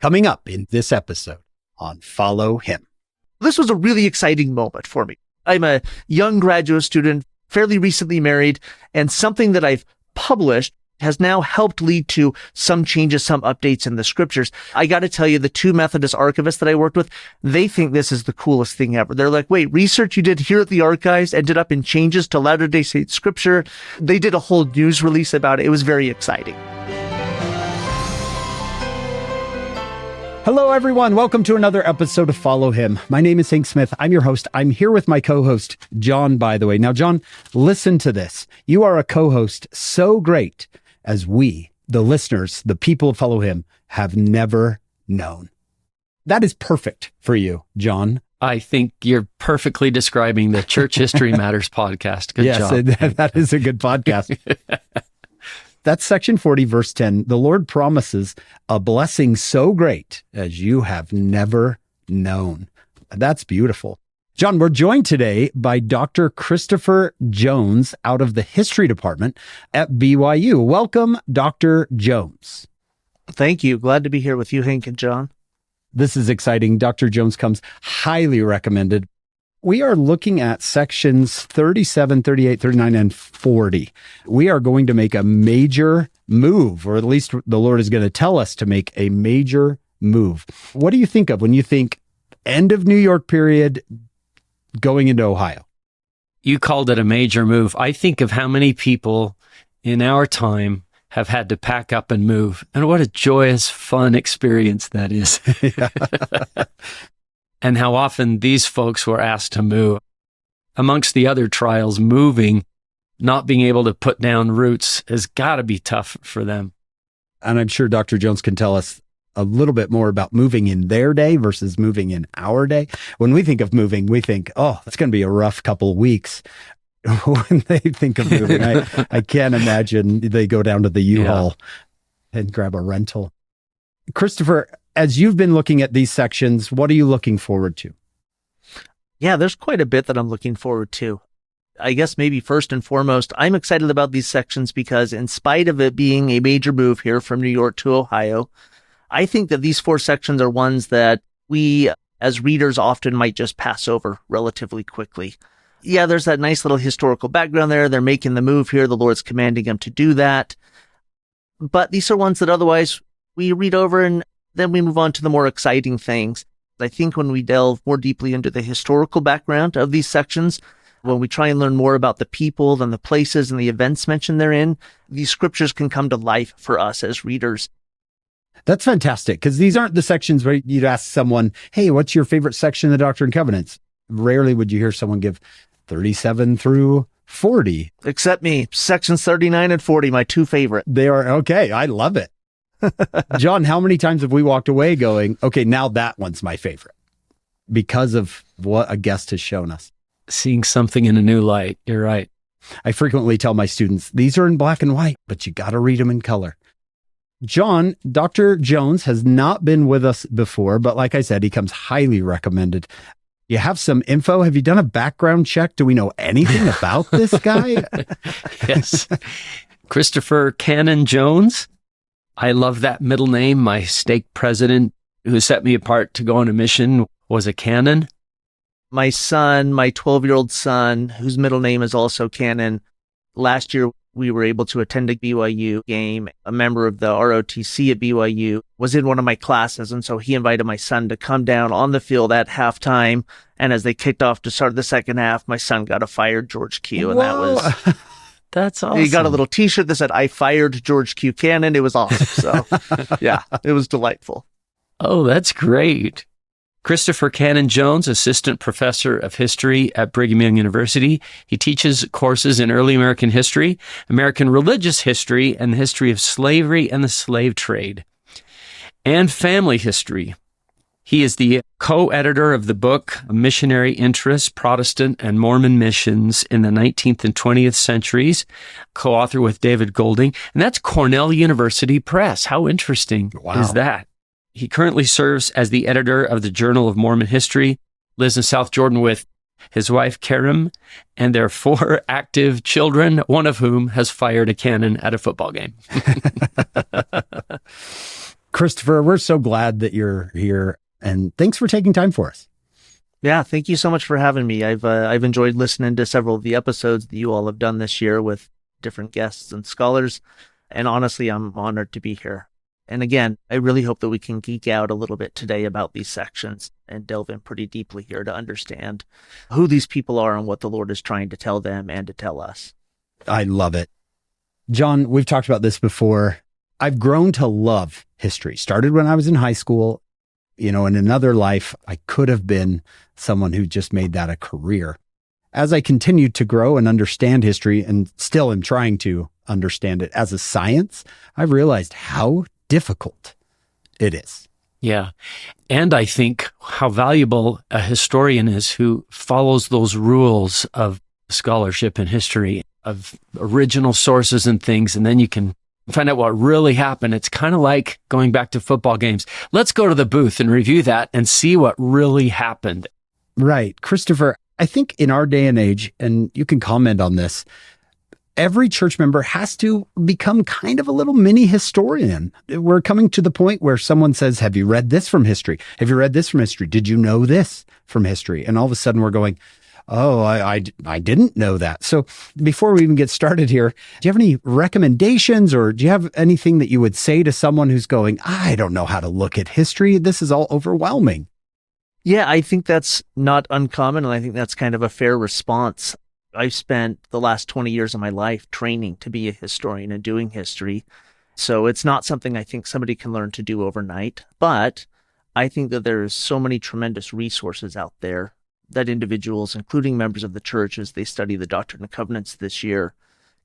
Coming up in this episode on Follow Him. This was a really exciting moment for me. I'm a young graduate student, fairly recently married, and something that I've published has now helped lead to some changes, some updates in the scriptures. I got to tell you, the two Methodist archivists that I worked with, they think this is the coolest thing ever. They're like, wait, research you did here at the archives ended up in changes to Latter-day Saint scripture. They did a whole news release about it. It was very exciting. Hello, everyone. Welcome to another episode of Follow Him. My name is Hank Smith. I'm your host. I'm here with my co-host, John, by the way. Now, John, listen to this. You are a co-host so great as we, the listeners, the people of Follow Him, have never known. That is perfect for you, John. I think you're perfectly describing the Church History Matters podcast. Good job. Yes, that is a good podcast. That's section 40, verse 10. The Lord promises a blessing so great as you have never known. That's beautiful. John, we're joined today by Dr. Christopher Jones out of the History Department at BYU. Welcome, Dr. Jones. Thank you. Glad to be here with you, Hank and John. This is exciting. Dr. Jones comes highly recommended. We are looking at sections 37, 38, 39, and 40. We are going to make a major move, or at least the Lord is going to tell us to make a major move. What do you think of when you think end of New York period going into Ohio? You called it a major move. I think of how many people in our time have had to pack up and move, and what a joyous, fun experience that is. And how often these folks were asked to move. Amongst the other trials, moving, not being able to put down roots has got to be tough for them. And I'm sure Dr. Jones can tell us a little bit more about moving in their day versus moving in our day. When we think of moving, we think, oh, it's going to be a rough couple of weeks. When they think of moving, I can't imagine they go down to the U-Haul and grab a rental. Christopher, as you've been looking at these sections, what are you looking forward to? Yeah, there's quite a bit that I'm looking forward to. I guess maybe first and foremost, I'm excited about these sections because in spite of it being a major move here from New York to Ohio, I think that these four sections are ones that we as readers often might just pass over relatively quickly. Yeah, there's that nice little historical background there. They're making the move here. The Lord's commanding them to do that. But these are ones that otherwise we read over and then we move on to the more exciting things. I think when we delve more deeply into the historical background of these sections, when we try and learn more about the people and the places and the events mentioned therein, these scriptures can come to life for us as readers. That's fantastic, because these aren't the sections where you'd ask someone, hey, what's your favorite section of the Doctrine and Covenants? Rarely would you hear someone give 37 through 40. Except me. Sections 39 and 40, my two favorite. They are okay. I love it. John, how many times have we walked away going, okay, now that one's my favorite because of what a guest has shown us? Seeing something in a new light. You're right. I frequently tell my students, these are in black and white, but you got to read them in color. John, Dr. Jones has not been with us before, but like I said, he comes highly recommended. You have some info. Have you done a background check? Do we know anything about this guy? Yes. Christopher Cannon Jones. I love that middle name. My stake president who set me apart to go on a mission was a Cannon. My son, my 12-year-old son, whose middle name is also Cannon, last year we were able to attend a BYU game. A member of the ROTC at BYU was in one of my classes, and so he invited my son to come down on the field at halftime. And as they kicked off to start the second half, my son got a fired George Q. And that was... That's awesome. He got a little t-shirt that said, I fired George Q. Cannon. It was awesome. So yeah, it was delightful. Oh, that's great. Christopher Cannon Jones, assistant professor of history at Brigham Young University. He teaches courses in early American history, American religious history, and the history of slavery and the slave trade, and family history. He is the co-editor of the book, Missionary Interests, Protestant and Mormon Missions in the 19th and 20th Centuries, co-author with David Golding, and that's Cornell University Press. How interesting is that? He currently serves as the editor of the Journal of Mormon History, lives in South Jordan with his wife, Karim, and their 4 active children, one of whom has fired a cannon at a football game. Christopher, we're so glad that you're here, and thanks for taking time for us. Yeah, thank you so much for having me. I've enjoyed listening to several of the episodes that you all have done this year with different guests and scholars, and honestly, I'm honored to be here. And again, I really hope that we can geek out a little bit today about these sections and delve in pretty deeply here to understand who these people are and what the Lord is trying to tell them and to tell us. I love it. John, we've talked about this before. I've grown to love history. Started when I was in high school. In another life, I could have been someone who just made that a career. As I continued to grow and understand history, and still am trying to understand it as a science, I realized how difficult it is. Yeah. And I think how valuable a historian is who follows those rules of scholarship and history, of original sources and things, and then you can find out what really happened. It's kind of like going back to football games. Let's go to the booth and review that and see what really happened. Right. Christopher, I think in our day and age, and you can comment on this, every church member has to become kind of a little mini historian. We're coming to the point where someone says, have you read this from history? Have you read this from history? Did you know this from history? And all of a sudden we're going, oh, I didn't know that. So before we even get started here, do you have any recommendations, or do you have anything that you would say to someone who's going, I don't know how to look at history. This is all overwhelming. Yeah, I think that's not uncommon, and I think that's kind of a fair response. I've spent the last 20 years of my life training to be a historian and doing history. So it's not something I think somebody can learn to do overnight, but I think that there's so many tremendous resources out there that individuals, including members of the church, as they study the Doctrine and Covenants this year,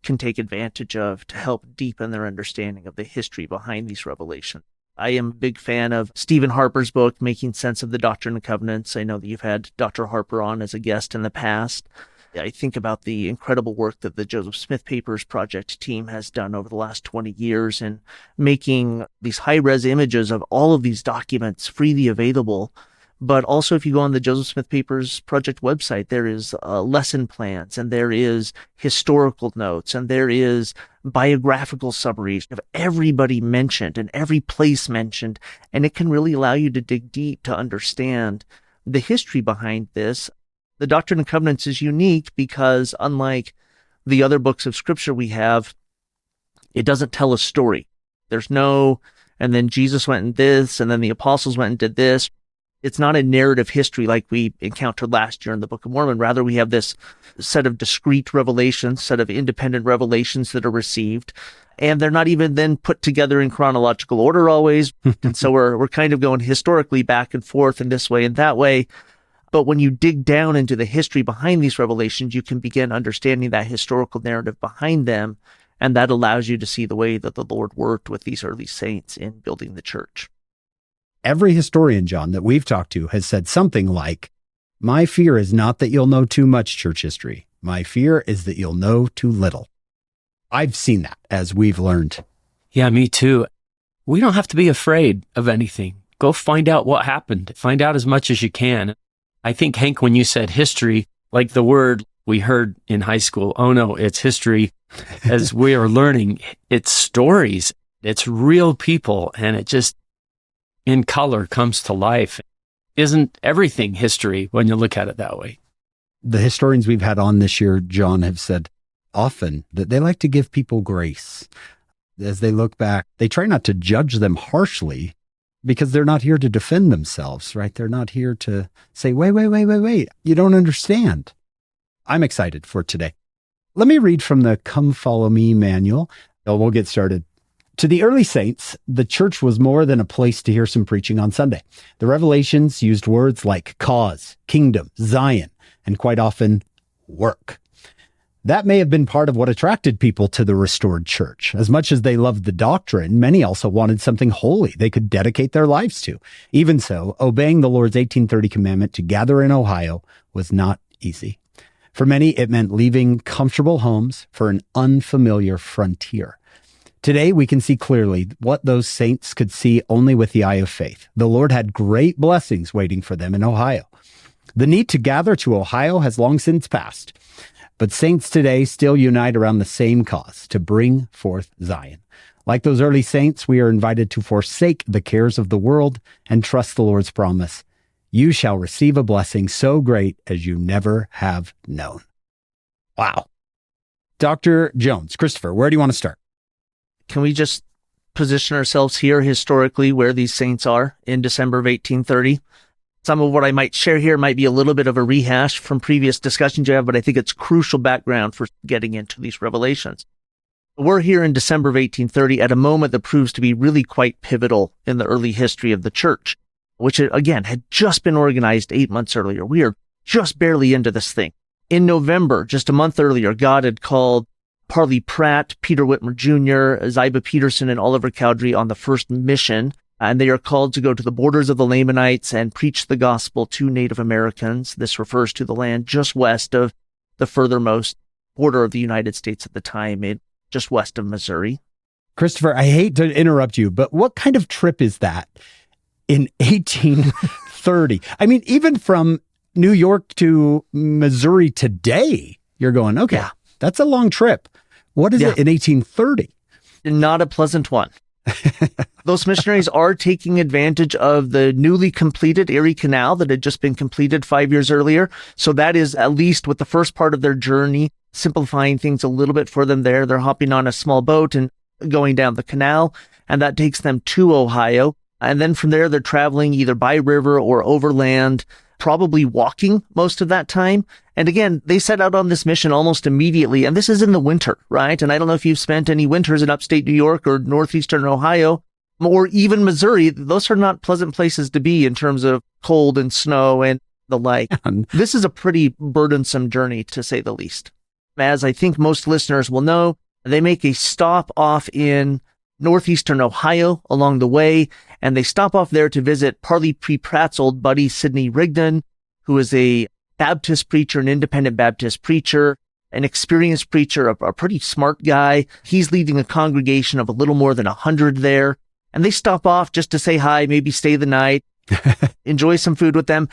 can take advantage of to help deepen their understanding of the history behind these revelations. I am a big fan of Stephen Harper's book, Making Sense of the Doctrine and Covenants. I know that you've had Dr. Harper on as a guest in the past. I think about the incredible work that the Joseph Smith Papers Project team has done over the last 20 years in making these high-res images of all of these documents freely available. But also, if you go on the Joseph Smith Papers Project website, there is lesson plans, and there is historical notes, and there is biographical summaries of everybody mentioned and every place mentioned. And it can really allow you to dig deep to understand the history behind this. The Doctrine and Covenants is unique because, unlike the other books of Scripture we have, it doesn't tell a story. There's no, and then Jesus went and this, and then the apostles went and did this. It's not a narrative history like we encountered last year in the Book of Mormon. Rather, we have this set of discrete revelations, set of independent revelations that are received, and they're not even then put together in chronological order always. And so we're kind of going historically back and forth in this way and that way. But when you dig down into the history behind these revelations, you can begin understanding that historical narrative behind them, and that allows you to see the way that the Lord worked with these early saints in building the church. Every historian, John, that we've talked to has said something like, my fear is not that you'll know too much church history. My fear is that you'll know too little. I've seen that, as we've learned. Yeah, me too. We don't have to be afraid of anything. Go find out what happened. Find out as much as you can. I think, Hank, when you said history, like the word we heard in high school, oh no, it's history. As we are learning, it's stories. It's real people, and it just, in color, comes to life. Isn't everything history when you look at it that way? The historians we've had on this year, John, have said often that they like to give people grace. As they look back, they try not to judge them harshly because they're not here to defend themselves, right? They're not here to say, wait, you don't understand. I'm excited for today. Let me read from the Come Follow Me manual. We'll get started. To the early saints, the church was more than a place to hear some preaching on Sunday. The Revelations used words like cause, kingdom, Zion, and quite often work. That may have been part of what attracted people to the restored church. As much as they loved the doctrine, many also wanted something holy they could dedicate their lives to. Even so, obeying the Lord's 1830 commandment to gather in Ohio was not easy. For many, it meant leaving comfortable homes for an unfamiliar frontier. Today, we can see clearly what those saints could see only with the eye of faith. The Lord had great blessings waiting for them in Ohio. The need to gather to Ohio has long since passed, but saints today still unite around the same cause, to bring forth Zion. Like those early saints, we are invited to forsake the cares of the world and trust the Lord's promise. You shall receive a blessing so great as you never have known. Wow. Dr. Jones, Christopher, where do you want to start? Can we just position ourselves here historically where these saints are in December of 1830? Some of what I might share here might be a little bit of a rehash from previous discussions you have, but I think it's crucial background for getting into these revelations. We're here in December of 1830 at a moment that proves to be really quite pivotal in the early history of the church, which, again, had just been organized 8 months earlier. We are just barely into this thing. In November, just a month earlier, God had called Parley Pratt, Peter Whitmer Jr., Ziba Peterson, and Oliver Cowdery on the first mission, and they are called to go to the borders of the Lamanites and preach the gospel to Native Americans. This refers to the land just west of the furthermost border of the United States at the time, just west of Missouri. Christopher, I hate to interrupt you, but what kind of trip is that in 1830? I mean, even from New York to Missouri today, you're going, okay, yeah, that's a long trip. What is it in 1830? Not a pleasant one. Those missionaries are taking advantage of the newly completed Erie Canal that had just been completed 5 years earlier. So that is, at least with the first part of their journey, simplifying things a little bit for them there. They're hopping on a small boat and going down the canal, and that takes them to Ohio. And then from there, they're traveling either by river or overland, probably walking most of that time. And again, they set out on this mission almost immediately. And this is in the winter, right? And I don't know if you've spent any winters in upstate New York or northeastern Ohio or even Missouri. Those are not pleasant places to be in terms of cold and snow and the like. This is a pretty burdensome journey, to say the least. As I think most listeners will know, they make a stop off in northeastern Ohio along the way, and they stop off there to visit Parley P. Pratt's old buddy, Sidney Rigdon, who is a Baptist preacher, an independent Baptist preacher, an experienced preacher, a pretty smart guy. He's leading a congregation of a little more than 100 there, and they stop off just to say hi, maybe stay the night, enjoy some food with them,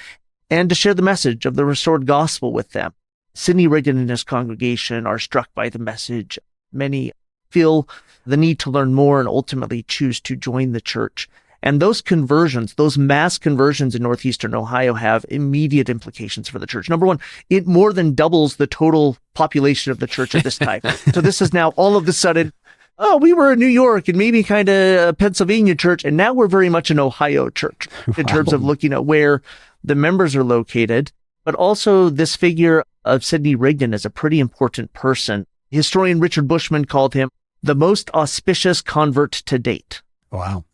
and to share the message of the restored gospel with them. Sidney Rigdon and his congregation are struck by the message. Many feel the need to learn more and ultimately choose to join the church. And those conversions, those mass conversions in northeastern Ohio have immediate implications for the church. Number one, it more than doubles the total population of the church at this time. So this is now all of a sudden, oh, we were in New York and maybe kind of a Pennsylvania church, and now we're very much an Ohio church in terms of looking at where the members are located. But also this figure of Sidney Rigdon is a pretty important person. Historian Richard Bushman called him the most auspicious convert to date. Wow.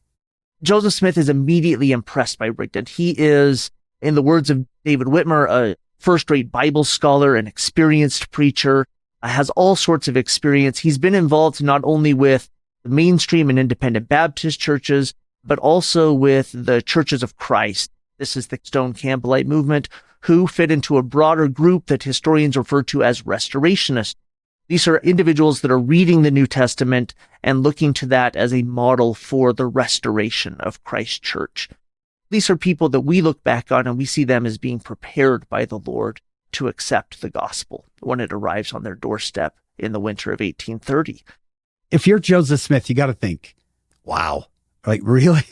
Joseph Smith is immediately impressed by Rigdon. He is, in the words of David Whitmer, a first-rate Bible scholar, an experienced preacher, has all sorts of experience. He's been involved not only with the mainstream and independent Baptist churches, but also with the Churches of Christ. This is the Stone Campbellite movement, who fit into a broader group that historians refer to as restorationists. These are individuals that are reading the New Testament and looking to that as a model for the restoration of Christ's church. These are people that we look back on and we see them as being prepared by the Lord to accept the gospel when it arrives on their doorstep in the winter of 1830. If you're Joseph Smith, you got to think, wow, like really?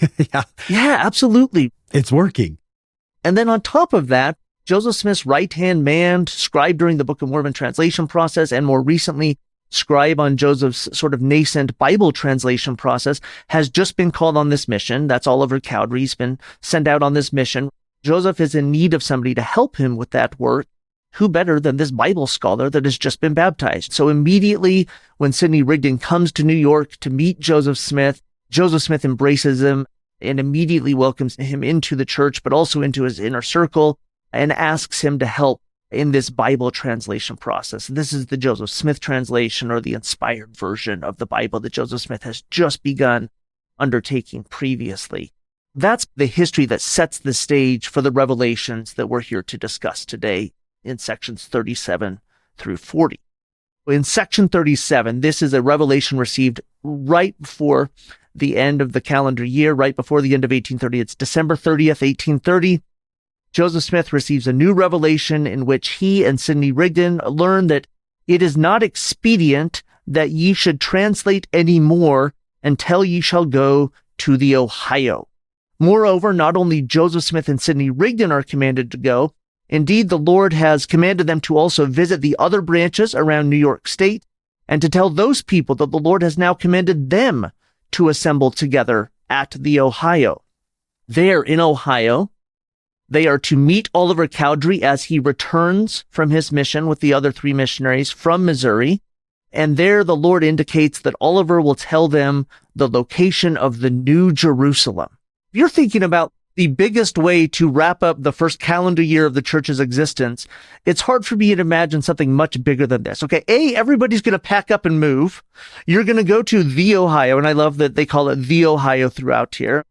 Yeah, absolutely. It's working. And then on top of that, Joseph Smith's right-hand man, scribe during the Book of Mormon translation process, and more recently, scribe on Joseph's sort of nascent Bible translation process, has just been called on this mission. That's Oliver Cowdery. He's been sent out on this mission. Joseph is in need of somebody to help him with that work. Who better than this Bible scholar that has just been baptized? So immediately when Sidney Rigdon comes to New York to meet Joseph Smith embraces him and immediately welcomes him into the church, but also into his inner circle, and asks him to help in this Bible translation process. This is the Joseph Smith translation, or the inspired version of the Bible that Joseph Smith has just begun undertaking previously. That's the history that sets the stage for the revelations that we're here to discuss today in sections 37 through 40. In section 37, this is a revelation received right before the end of the calendar year, right before the end of 1830. It's December 30th, 1830. Joseph Smith receives a new revelation in which he and Sidney Rigdon learn that it is not expedient that ye should translate any more until ye shall go to the Ohio. Moreover, not only Joseph Smith and Sidney Rigdon are commanded to go, indeed, the Lord has commanded them to also visit the other branches around New York State and to tell those people that the Lord has now commanded them to assemble together at the Ohio. There in Ohio, they are to meet Oliver Cowdery as he returns from his mission with the other 3 missionaries from Missouri. And there the Lord indicates that Oliver will tell them the location of the New Jerusalem. If you're thinking about the biggest way to wrap up the first calendar year of the church's existence, it's hard for me to imagine something much bigger than this. Okay, everybody's going to pack up and move. You're going to go to the Ohio, and I love that they call it the Ohio throughout here.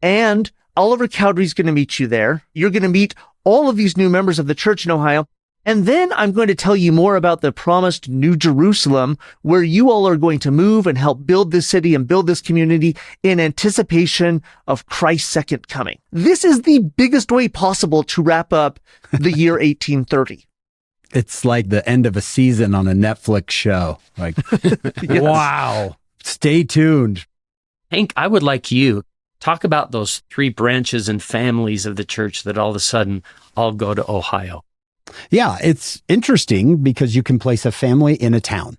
And Oliver Cowdery's going to meet you there. You're going to meet all of these new members of the church in Ohio. And then I'm going to tell you more about the promised New Jerusalem, where you all are going to move and help build this city and build this community in anticipation of Christ's second coming. This is the biggest way possible to wrap up the year 1830. It's like the end of a season on a Netflix show. Like, Yes. Wow. Stay tuned. Hank, I would like you talk about those 3 branches and families of the church that all of a sudden all go to Ohio. Yeah, it's interesting because you can place a family in a town.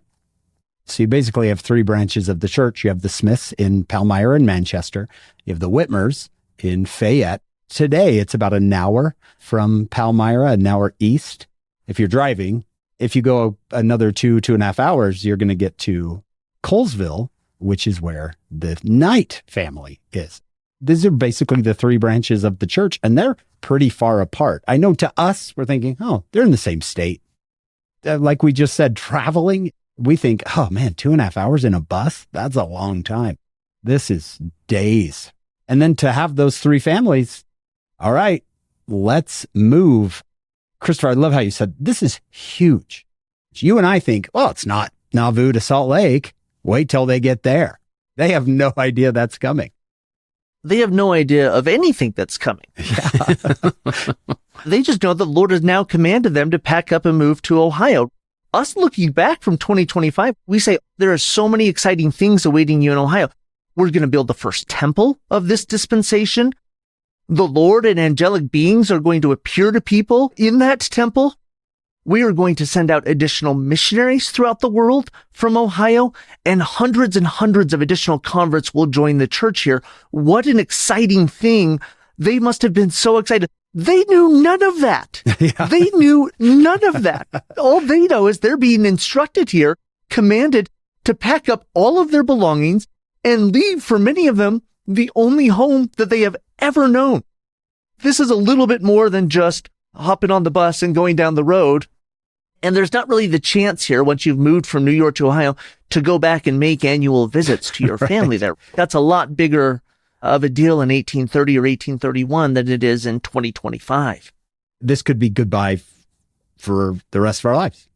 So you basically have 3 branches of the church. You have the Smiths in Palmyra and Manchester. You have the Whitmers in Fayette. Today, it's about an hour from Palmyra, an hour east. If you're driving, if you go another 2.5 hours, you're going to get to Colesville, which is where the Knight family is. These are basically the 3 branches of the church, and they're pretty far apart. I know to us, we're thinking, oh, they're in the same state. Like we just said, traveling, we think, oh man, 2.5 hours in a bus? That's a long time. This is days. And then to have those 3 families, all right, let's move. Christopher, I love how you said, this is huge. You and I think, well, it's not Nauvoo to Salt Lake. Wait till they get there. They have no idea that's coming. They have no idea of anything that's coming. Yeah. They just know that the Lord has now commanded them to pack up and move to Ohio. Us looking back from 2025, we say there are so many exciting things awaiting you in Ohio. We're going to build the first temple of this dispensation. The Lord and angelic beings are going to appear to people in that temple. We are going to send out additional missionaries throughout the world from Ohio, and hundreds of additional converts will join the church here. What an exciting thing. They must have been so excited. They knew none of that. Yeah. They knew none of that. All they know is they're being instructed here, commanded to pack up all of their belongings and leave, for many of them, the only home that they have ever known. This is a little bit more than just hopping on the bus and going down the road. And there's not really the chance here, once you've moved from New York to Ohio, to go back and make annual visits to your family there. That's a lot bigger of a deal in 1830 or 1831 than it is in 2025. This could be goodbye for the rest of our lives.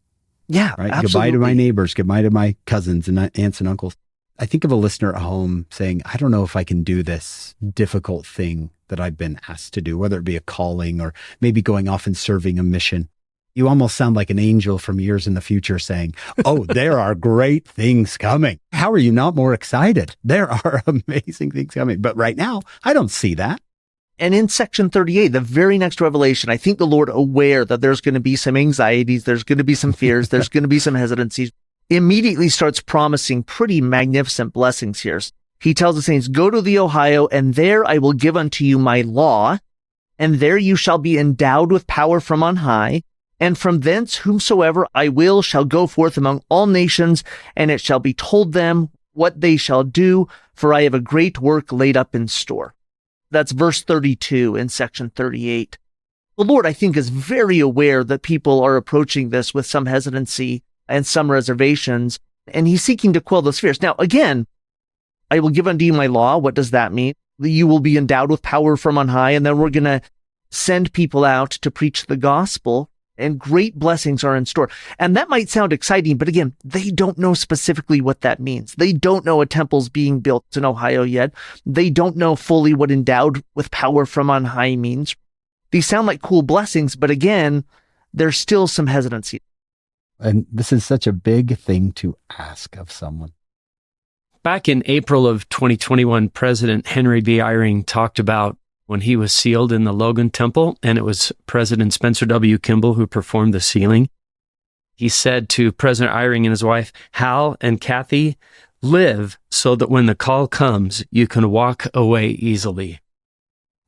Yeah, Right. absolutely. Goodbye to my neighbors. Goodbye to my cousins and aunts and uncles. I think of a listener at home saying, I don't know if I can do this difficult thing that I've been asked to do, whether it be a calling or maybe going off and serving a mission. You almost sound like an angel from years in the future saying, oh, there are great things coming. How are you not more excited? There are amazing things coming. But right now, I don't see that. And in section 38, the very next revelation, I think the Lord, aware that there's going to be some anxieties, there's going to be some fears, there's going to be some hesitancies, immediately starts promising pretty magnificent blessings here. He tells the saints, go to the Ohio, and there I will give unto you my law, and there you shall be endowed with power from on high. And from thence whomsoever I will shall go forth among all nations, and it shall be told them what they shall do, for I have a great work laid up in store. That's verse 32 in section 38. The Lord, I think, is very aware that people are approaching this with some hesitancy and some reservations, and he's seeking to quell those fears. Now, again, I will give unto you my law. What does that mean? You will be endowed with power from on high, and then we're going to send people out to preach the gospel. And great blessings are in store. And that might sound exciting, but again, they don't know specifically what that means. They don't know a temple's being built in Ohio yet. They don't know fully what endowed with power from on high means. These sound like cool blessings, but again, there's still some hesitancy. And this is such a big thing to ask of someone. Back in April of 2021, President Henry B. Eyring talked about when he was sealed in the Logan Temple, and it was President Spencer W. Kimball who performed the sealing. He said to President Eyring and his wife, Hal and Kathy, live so that when the call comes, you can walk away easily.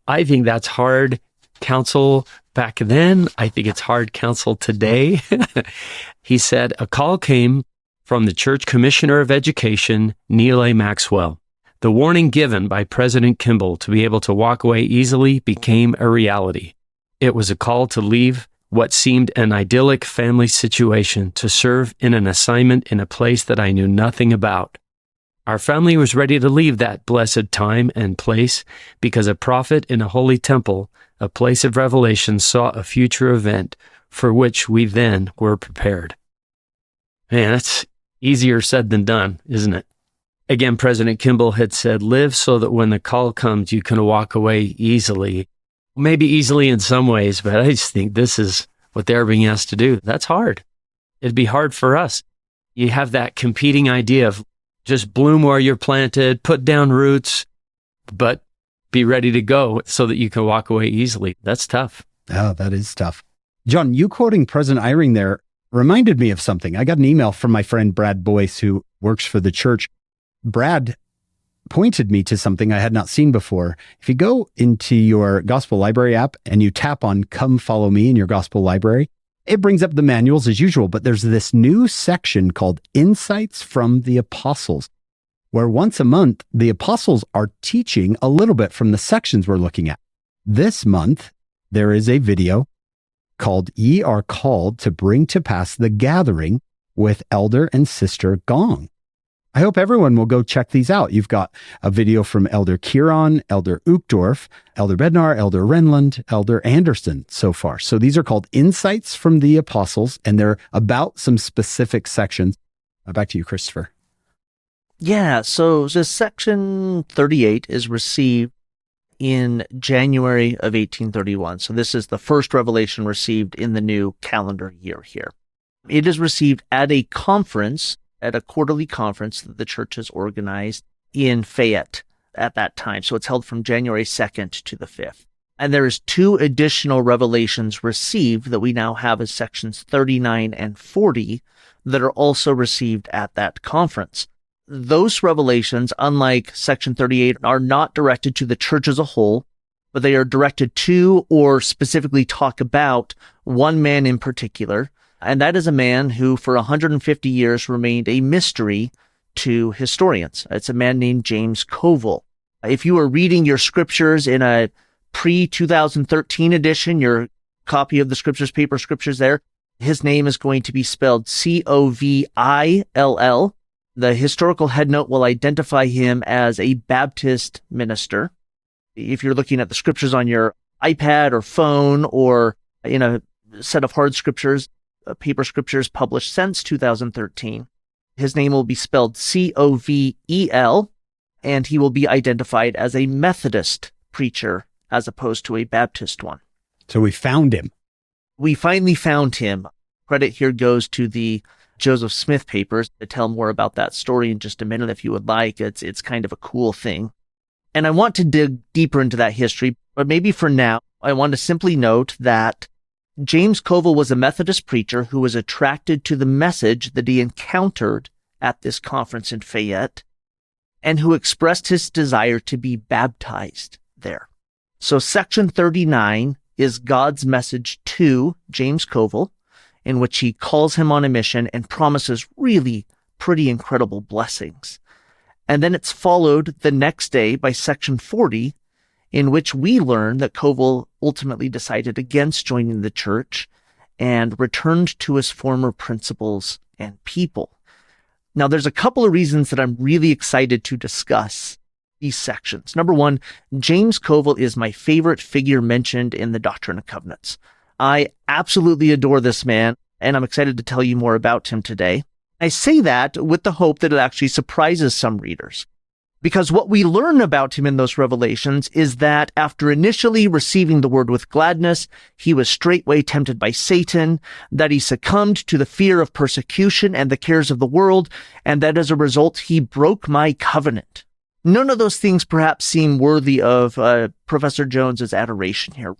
I think that's hard counsel back then. I think it's hard counsel today. He said, a call came from the Church Commissioner of Education, Neil A. Maxwell. The warning given by President Kimball to be able to walk away easily became a reality. It was a call to leave what seemed an idyllic family situation to serve in an assignment in a place that I knew nothing about. Our family was ready to leave that blessed time and place because a prophet in a holy temple, a place of revelation, saw a future event for which we then were prepared. Man, that's easier said than done, isn't it? Again, President Kimball had said, live so that when the call comes, you can walk away easily. Maybe easily in some ways, but I just think this is what they're being asked to do. That's hard. It'd be hard for us. You have that competing idea of just bloom where you're planted, put down roots, but be ready to go so that you can walk away easily. That's tough. Oh, that is tough. John, you quoting President Eyring there reminded me of something. I got an email from my friend Brad Boyce, who works for the church. Brad pointed me to something I had not seen before. If you go into your Gospel Library app and you tap on Come Follow Me in your Gospel Library, it brings up the manuals as usual, but there's this new section called Insights from the Apostles, where once a month, the apostles are teaching a little bit from the sections we're looking at. This month, there is a video called Ye Are Called to Bring to Pass the Gathering with Elder and Sister Gong. I hope everyone will go check these out. You've got a video from Elder Kieran, Elder Uchtdorf, Elder Bednar, Elder Renland, Elder Anderson so far. So these are called Insights from the Apostles, and they're about some specific sections. Back to you, Christopher. Yeah, so this section 38 is received in January of 1831. So this is the first revelation received in the new calendar year here. It is received at a conference, at a quarterly conference that the church has organized in Fayette at that time. So it's held from January 2nd to the 5th. And there is 2 additional revelations received that we now have as sections 39 and 40 that are also received at that conference. Those revelations, unlike section 38, are not directed to the church as a whole, but they are directed to or specifically talk about one man in particular. And that is a man who for 150 years remained a mystery to historians. It's a man named James Covel. If you are reading your scriptures in a pre-2013 edition, your copy of the scriptures, paper scriptures there, his name is going to be spelled Covill. The historical headnote will identify him as a Baptist minister. If you're looking at the scriptures on your iPad or phone or in a set of hard scriptures, paper scriptures published since 2013, his name will be spelled Covel, and he will be identified as a Methodist preacher as opposed to a Baptist one. So we found him. We finally found him. Credit here goes to the Joseph Smith papers. To tell more about that story in just a minute if you would like. It's kind of a cool thing. And I want to dig deeper into that history, but maybe for now, I want to simply note that James Covel was a Methodist preacher who was attracted to the message that he encountered at this conference in Fayette and who expressed his desire to be baptized there. So section 39 is God's message to James Covel, in which he calls him on a mission and promises really pretty incredible blessings. And then it's followed the next day by section 40, in which we learn that Covel ultimately decided against joining the church and returned to his former principles and people. Now, there's a couple of reasons that I'm really excited to discuss these sections. Number one, James Covel is my favorite figure mentioned in the Doctrine and Covenants. I absolutely adore this man, and I'm excited to tell you more about him today. I say that with the hope that it actually surprises some readers. Because what we learn about him in those revelations is that after initially receiving the word with gladness, he was straightway tempted by Satan, that he succumbed to the fear of persecution and the cares of the world, and that as a result, he broke my covenant. None of those things perhaps seem worthy of Professor Jones's adoration here.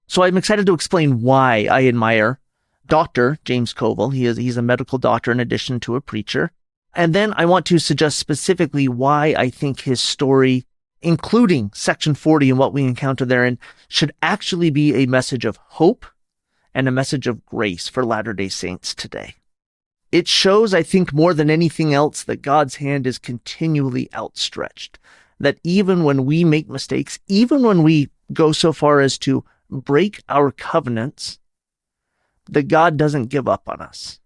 So I'm excited to explain why I admire Dr. James Covel. He's a medical doctor in addition to a preacher. And then I want to suggest specifically why I think his story, including section 40 and what we encounter therein, should actually be a message of hope and a message of grace for Latter-day Saints today. It shows, I think, more than anything else, that God's hand is continually outstretched. That even when we make mistakes, even when we go so far as to break our covenants, that God doesn't give up on us.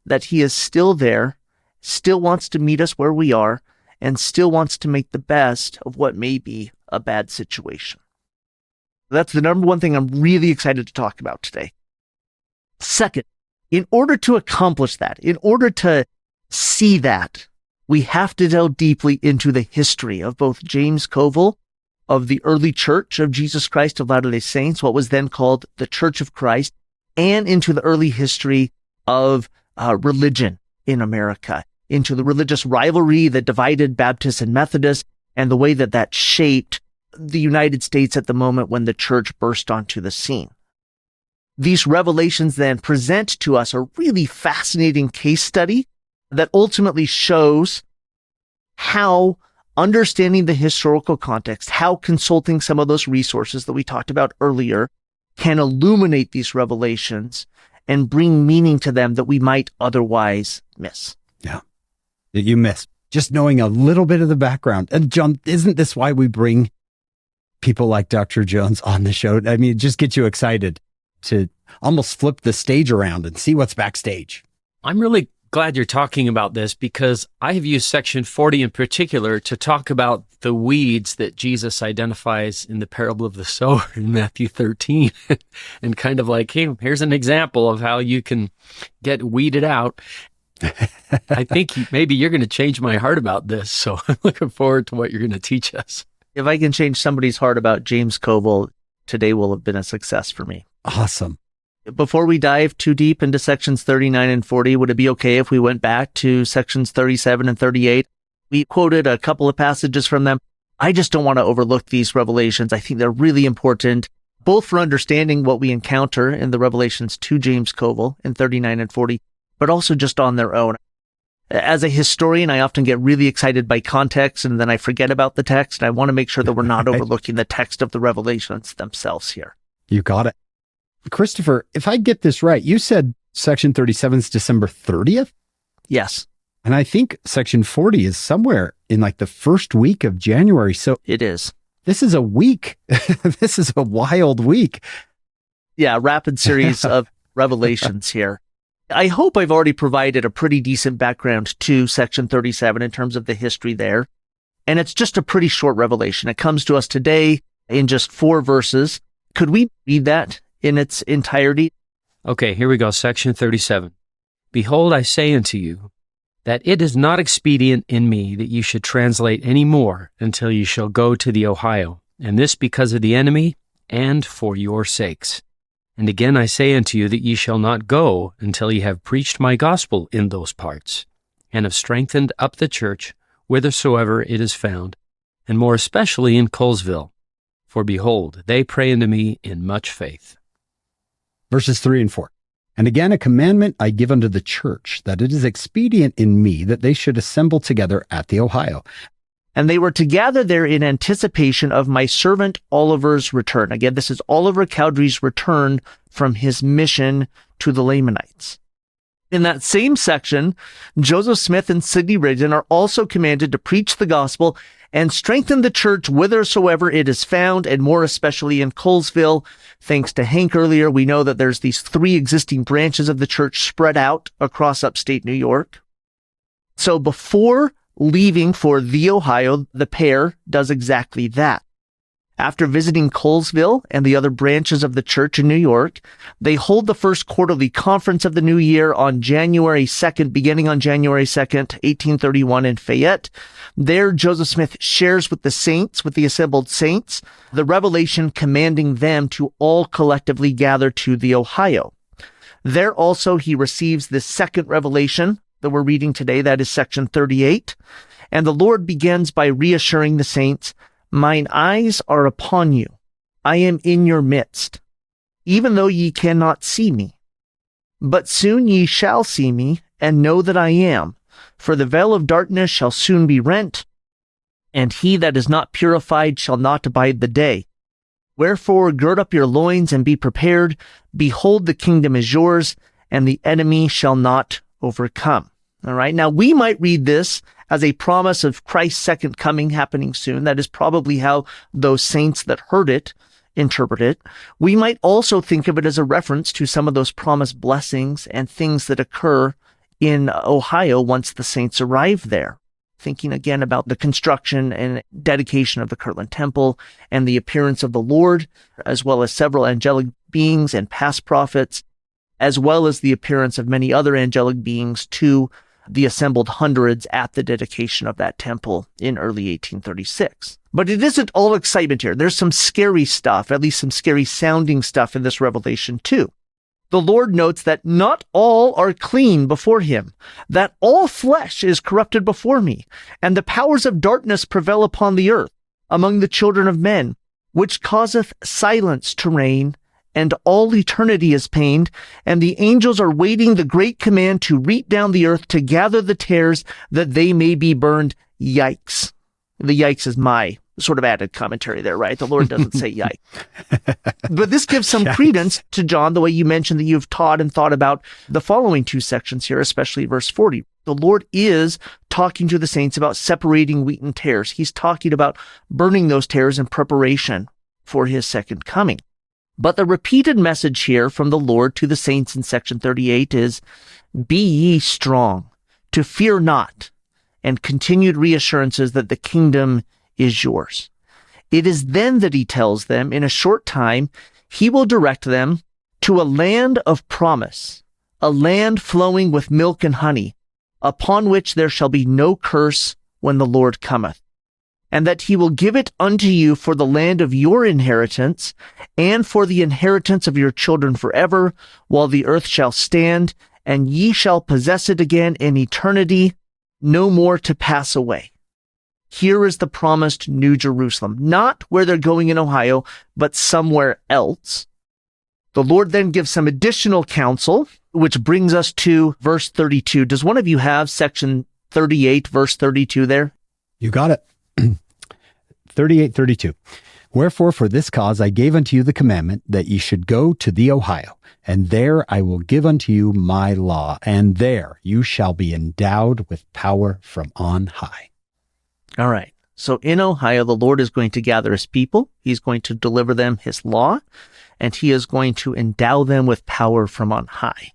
That he is still there, still wants to meet us where we are, and still wants to make the best of what may be a bad situation. That's the number one thing I'm really excited to talk about today. Second, in order to accomplish that, in order to see that, we have to delve deeply into the history of both James Covel, of the early Church of Jesus Christ of Latter-day Saints, what was then called the Church of Christ, and into the early history of religion in America, into the religious rivalry that divided Baptists and Methodists, and the way that that shaped the United States at the moment when the church burst onto the scene. These revelations then present to us a really fascinating case study that ultimately shows how understanding the historical context, how consulting some of those resources that we talked about earlier can illuminate these revelations and bring meaning to them that we might otherwise miss. Yeah, that you miss. Just knowing a little bit of the background. And John, isn't this why we bring people like Dr. Jones on the show? I mean, it just gets you excited to almost flip the stage around and see what's backstage. I'm really glad you're talking about this because I have used section 40 in particular to talk about the weeds that Jesus identifies in the parable of the sower in Matthew 13 and kind of like, hey, here's an example of how you can get weeded out. I think maybe you're going to change my heart about this. So I'm looking forward to what you're going to teach us. If I can change somebody's heart about James Covel, today will have been a success for me. Awesome. Before we dive too deep into sections 39 and 40, would it be okay if we went back to sections 37 and 38? We quoted a couple of passages from them. I just don't want to overlook these revelations. I think they're really important, both for understanding what we encounter in the revelations to James Covel in 39 and 40, but also just on their own. As a historian, I often get really excited by context, and then I forget about the text. I want to make sure that we're not overlooking the text of the revelations themselves here. You got it. Christopher, if I get this right, you said section 37 is December 30th? Yes. And I think section 40 is somewhere in like the first week of January. So it is. This is a week. This is a wild week. Yeah, rapid series of revelations here. I hope I've already provided a pretty decent background to section 37 in terms of the history there. And it's just a pretty short revelation. It comes to us today in just 4 verses. Could we read that in its entirety? Okay, here we go. Section 37. Behold, I say unto you, that it is not expedient in me that you should translate any more until you shall go to the Ohio, and this because of the enemy and for your sakes. And again I say unto you that ye shall not go until ye have preached my gospel in those parts, and have strengthened up the church whithersoever it is found, and more especially in Colesville. For behold, they pray unto me in much faith. Verses 3 and 4. And again, a commandment I give unto the church, that it is expedient in me that they should assemble together at the Ohio. And they were to gather there in anticipation of my servant Oliver's return. Again, this is Oliver Cowdery's return from his mission to the Lamanites. In that same section, Joseph Smith and Sidney Rigdon are also commanded to preach the gospel and strengthen the church whithersoever it is found, and more especially in Colesville. Thanks to Hank earlier, we know that there's these 3 existing branches of the church spread out across upstate New York. So before leaving for the Ohio, the pair does exactly that. After visiting Colesville and the other branches of the church in New York, they hold the first quarterly conference of the new year on January 2nd, beginning on January 2nd, 1831 in Fayette. There, Joseph Smith shares with the saints, with the assembled saints, the revelation commanding them to all collectively gather to the Ohio. There also he receives the second revelation that we're reading today, that is section 38. And the Lord begins by reassuring the saints, "Mine eyes are upon you. I am in your midst, even though ye cannot see me. But soon ye shall see me, and know that I am. For the veil of darkness shall soon be rent, and he that is not purified shall not abide the day. Wherefore gird up your loins and be prepared. Behold, the kingdom is yours, and the enemy shall not overcome." All right. Now, we might read this as a promise of Christ's second coming happening soon. That is probably how those saints that heard it interpret it. We might also think of it as a reference to some of those promised blessings and things that occur in Ohio once the saints arrive there. Thinking again about the construction and dedication of the Kirtland Temple and the appearance of the Lord, as well as several angelic beings and past prophets, as well as the appearance of many other angelic beings to the assembled hundreds at the dedication of that temple in early 1836. But it isn't all excitement here. There's some scary stuff, at least some scary sounding stuff in this revelation too. The Lord notes that not all are clean before him, that all flesh is corrupted before me, and the powers of darkness prevail upon the earth, among the children of men, which causeth silence to reign, and all eternity is pained, and the angels are waiting the great command to reap down the earth to gather the tares, that they may be burned. Yikes. The yikes is my sort of added commentary there, right? The Lord doesn't say yikes. But this gives some credence to John, the way you mentioned that you've taught and thought about the following two sections here, especially verse 40. The Lord is talking to the saints about separating wheat and tares. He's talking about burning those tares in preparation for his second coming. But the repeated message here from the Lord to the saints in section 38 is, "Be ye strong, to fear not," and continued reassurances that the kingdom is yours. It is then that he tells them, in a short time, he will direct them to a land of promise, a land flowing with milk and honey, upon which there shall be no curse when the Lord cometh, and that he will give it unto you for the land of your inheritance, and for the inheritance of your children forever, while the earth shall stand, and ye shall possess it again in eternity, no more to pass away. Here is the promised New Jerusalem, not where they're going in Ohio, but somewhere else. The Lord then gives some additional counsel, which brings us to verse 32. Does one of you have section 38, verse 32 there? You got it. 38:32. Wherefore, for this cause I gave unto you the commandment that ye should go to the Ohio, and there I will give unto you my law, and there you shall be endowed with power from on high. All right. So in Ohio, the Lord is going to gather his people. He's going to deliver them his law, and he is going to endow them with power from on high.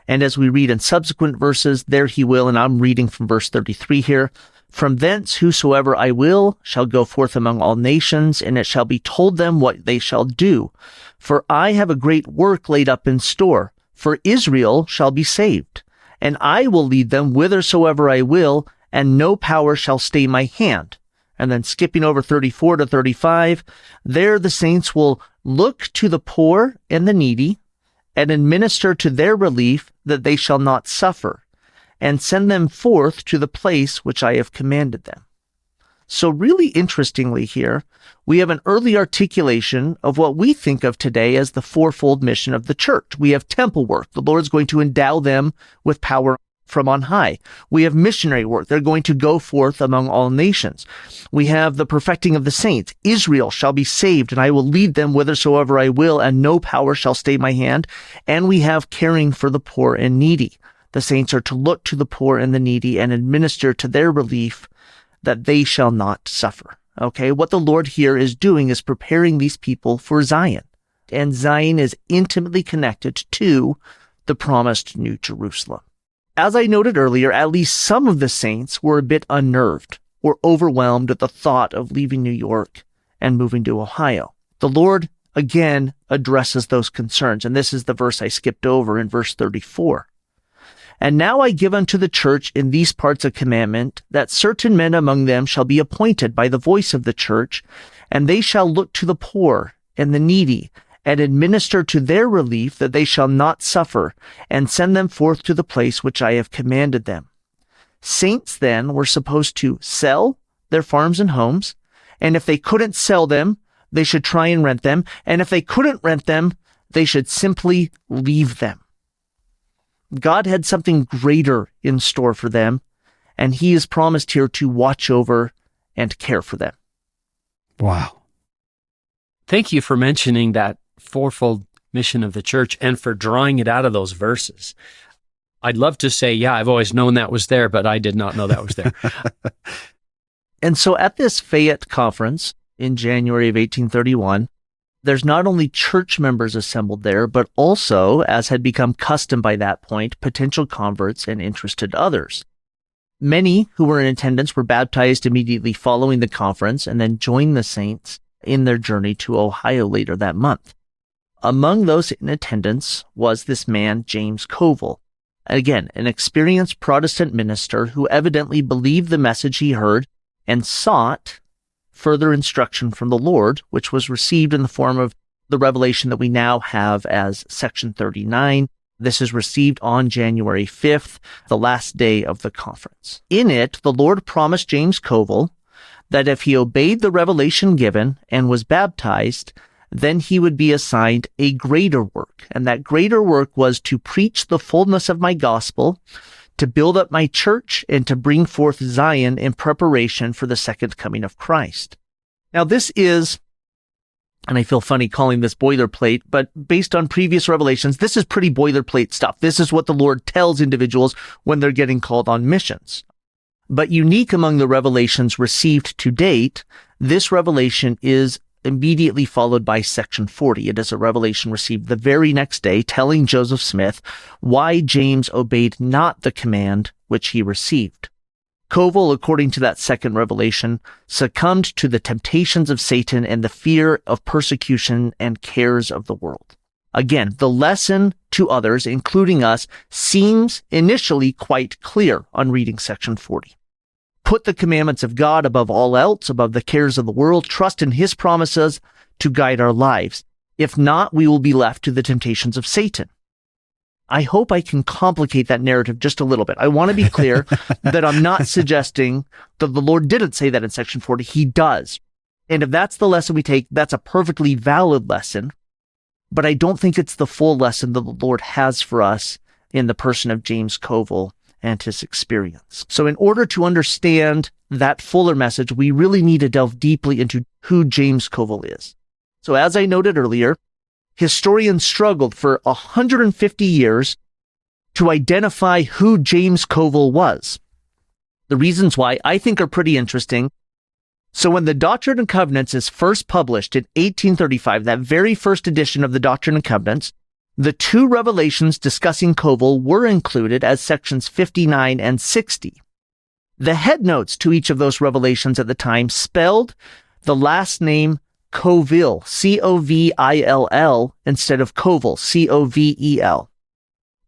And as we read in subsequent verses, there he will, and I'm reading from verse 33 here, "From thence whosoever I will shall go forth among all nations, and it shall be told them what they shall do. For I have a great work laid up in store, for Israel shall be saved. And I will lead them whithersoever I will, and no power shall stay my hand." And then skipping over 34 to 35, there the saints will look to the poor and the needy, and administer to their relief that they shall not suffer, and send them forth to the place which I have commanded them. So really interestingly here, we have an early articulation of what we think of today as the fourfold mission of the church. We have temple work. The Lord's going to endow them with power from on high. We have missionary work. They're going to go forth among all nations. We have the perfecting of the saints. Israel shall be saved, and I will lead them whithersoever I will, and no power shall stay my hand. And we have caring for the poor and needy. The saints are to look to the poor and the needy and administer to their relief that they shall not suffer. Okay, what the Lord here is doing is preparing these people for Zion. And Zion is intimately connected to the promised New Jerusalem. As I noted earlier, at least some of the saints were a bit unnerved or overwhelmed at the thought of leaving New York and moving to Ohio. The Lord again addresses those concerns, and this is the verse I skipped over in verse 34. And now I give unto the church in these parts a commandment, that certain men among them shall be appointed by the voice of the church, and they shall look to the poor and the needy, and administer to their relief, that they shall not suffer, and send them forth to the place which I have commanded them. Saints then were supposed to sell their farms and homes, and if they couldn't sell them, they should try and rent them, and if they couldn't rent them, they should simply leave them. God had something greater in store for them, and he is promised here to watch over and care for them. Wow. Thank you for mentioning that fourfold mission of the church and for drawing it out of those verses. I'd love to say, yeah, I've always known that was there, but I did not know that was there. And so at this Fayette conference in January of 1831, there's not only church members assembled there, but also, as had become custom by that point, potential converts and interested others. Many who were in attendance were baptized immediately following the conference and then joined the saints in their journey to Ohio later that month. Among those in attendance was this man, James Covel. Again, an experienced Protestant minister who evidently believed the message he heard and sought further instruction from the Lord, which was received in the form of the revelation that we now have as section 39. This is received on January 5th, the last day of the conference. In it, the Lord promised James Covel that if he obeyed the revelation given and was baptized, then he would be assigned a greater work. And that greater work was to preach the fullness of my gospel, to build up my church, and to bring forth Zion in preparation for the second coming of Christ. Now this is, and I feel funny calling this boilerplate, but based on previous revelations, this is pretty boilerplate stuff. This is what the Lord tells individuals when they're getting called on missions. But unique among the revelations received to date, this revelation is immediately followed by section 40. It is a revelation received the very next day telling Joseph Smith why James obeyed not the command which he received. Covill, according to that second revelation, succumbed to the temptations of Satan and the fear of persecution and cares of the world. Again, the lesson to others, including us, seems initially quite clear on reading section 40. Put the commandments of God above all else, above the cares of the world, trust in his promises to guide our lives. If not, we will be left to the temptations of Satan. I hope I can complicate that narrative just a little bit. I want to be clear that I'm not suggesting that the Lord didn't say that in section 40. He does. And if that's the lesson we take, that's a perfectly valid lesson. But I don't think it's the full lesson that the Lord has for us in the person of James Covel and his experience. So in order to understand that fuller message, we really need to delve deeply into who James Covel is. So as I noted earlier, historians struggled for 150 years to identify who James Covel was. The reasons why I think are pretty interesting. So when the Doctrine and Covenants is first published in 1835, that very first edition of the Doctrine and Covenants, the two revelations discussing Covel were included as sections 59 and 60. The headnotes to each of those revelations at the time spelled the last name Covill, C-O-V-I-L-L, instead of Covel, C-O-V-E-L.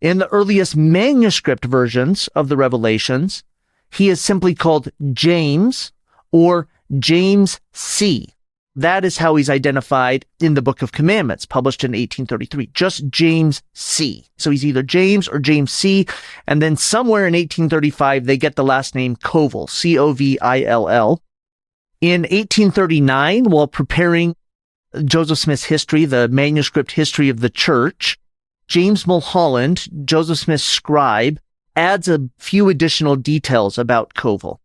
In the earliest manuscript versions of the revelations, he is simply called James or James C. That is how he's identified in the Book of Commandments, published in 1833. Just James C. So he's either James or James C. And then somewhere in 1835, they get the last name Covill, C-O-V-I-L-L. In 1839, while preparing Joseph Smith's history, the manuscript history of the church, James Mulholland, Joseph Smith's scribe, adds a few additional details about Covill.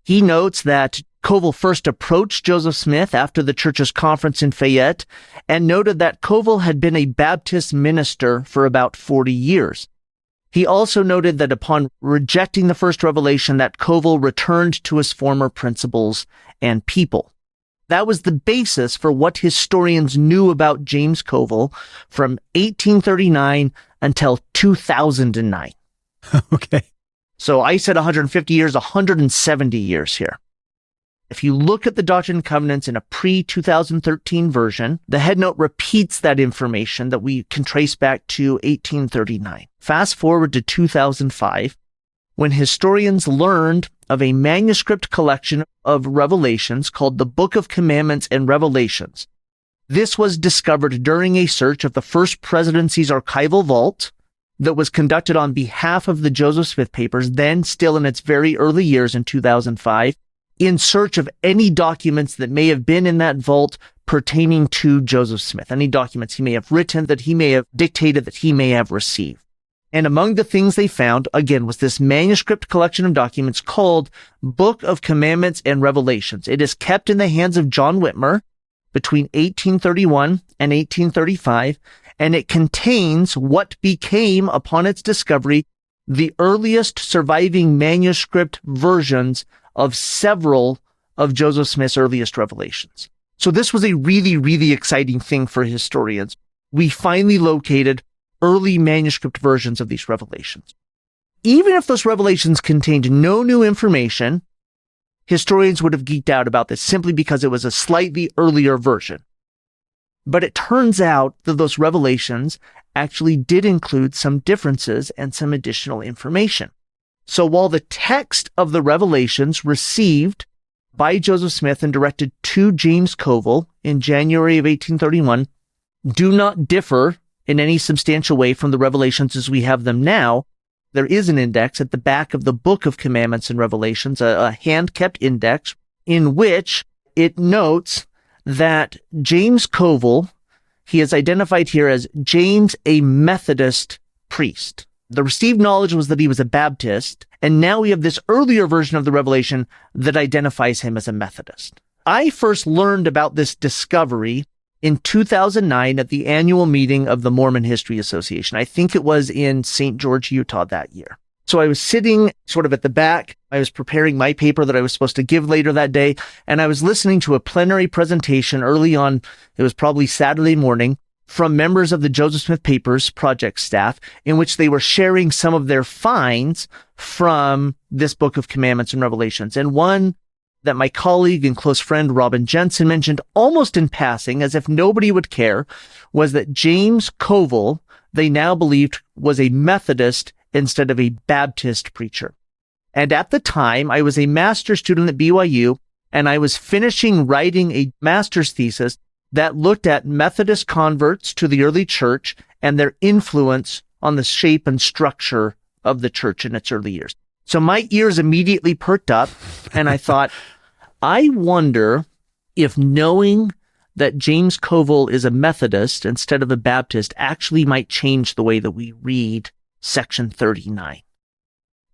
He notes that Covill first approached Joseph Smith after the church's conference in Fayette and noted that Covill had been a Baptist minister for about 40 years. He also noted that upon rejecting the first revelation that Covill returned to his former principles and people. That was the basis for what historians knew about James Covel from 1839 until 2009. Okay. So I said 150 years, 170 years here. If you look at the Doctrine and Covenants in a pre-2013 version, the headnote repeats that information that we can trace back to 1839. Fast forward to 2005, when historians learned of a manuscript collection of revelations called the Book of Commandments and Revelations. This was discovered during a search of the First Presidency's archival vault that was conducted on behalf of the Joseph Smith papers, then still in its very early years in 2005, in search of any documents that may have been in that vault pertaining to Joseph Smith, any documents he may have written, that he may have dictated, that he may have received. And among the things they found, again, was this manuscript collection of documents called Book of Commandments and Revelations. It is kept in the hands of John Whitmer between 1831 and 1835, and it contains what became, upon its discovery, the earliest surviving manuscript versions of several of Joseph Smith's earliest revelations. So this was a really, really exciting thing for historians. We finally located early manuscript versions of these revelations. Even if those revelations contained no new information, historians would have geeked out about this simply because it was a slightly earlier version. But it turns out that those revelations actually did include some differences and some additional information. So while the text of the revelations received by Joseph Smith and directed to James Covel in January of 1831 do not differ in any substantial way from the revelations as we have them now, there is an index at the back of the Book of Commandments and Revelations, a hand-kept index, in which it notes that James Covel, he is identified here as James, a Methodist priest. The received knowledge was that he was a Baptist, and now we have this earlier version of the revelation that identifies him as a Methodist. I first learned about this discovery in 2009 at the annual meeting of the Mormon History Association. I think it was in St. George, Utah that year. So I was sitting sort of at the back. I was preparing my paper that I was supposed to give later that day, and I was listening to a plenary presentation early on. It was probably Saturday morning, from members of the Joseph Smith Papers project staff, in which they were sharing some of their finds from this Book of Commandments and Revelations. And one that my colleague and close friend Robin Jensen mentioned almost in passing, as if nobody would care, was that James Covel, they now believed, was a Methodist instead of a Baptist preacher. And at the time, I was a master's student at BYU, and I was finishing writing a master's thesis that looked at Methodist converts to the early church and their influence on the shape and structure of the church in its early years. So my ears immediately perked up, and I thought, I wonder if knowing that James Covel is a Methodist instead of a Baptist actually might change the way that we read Section 39.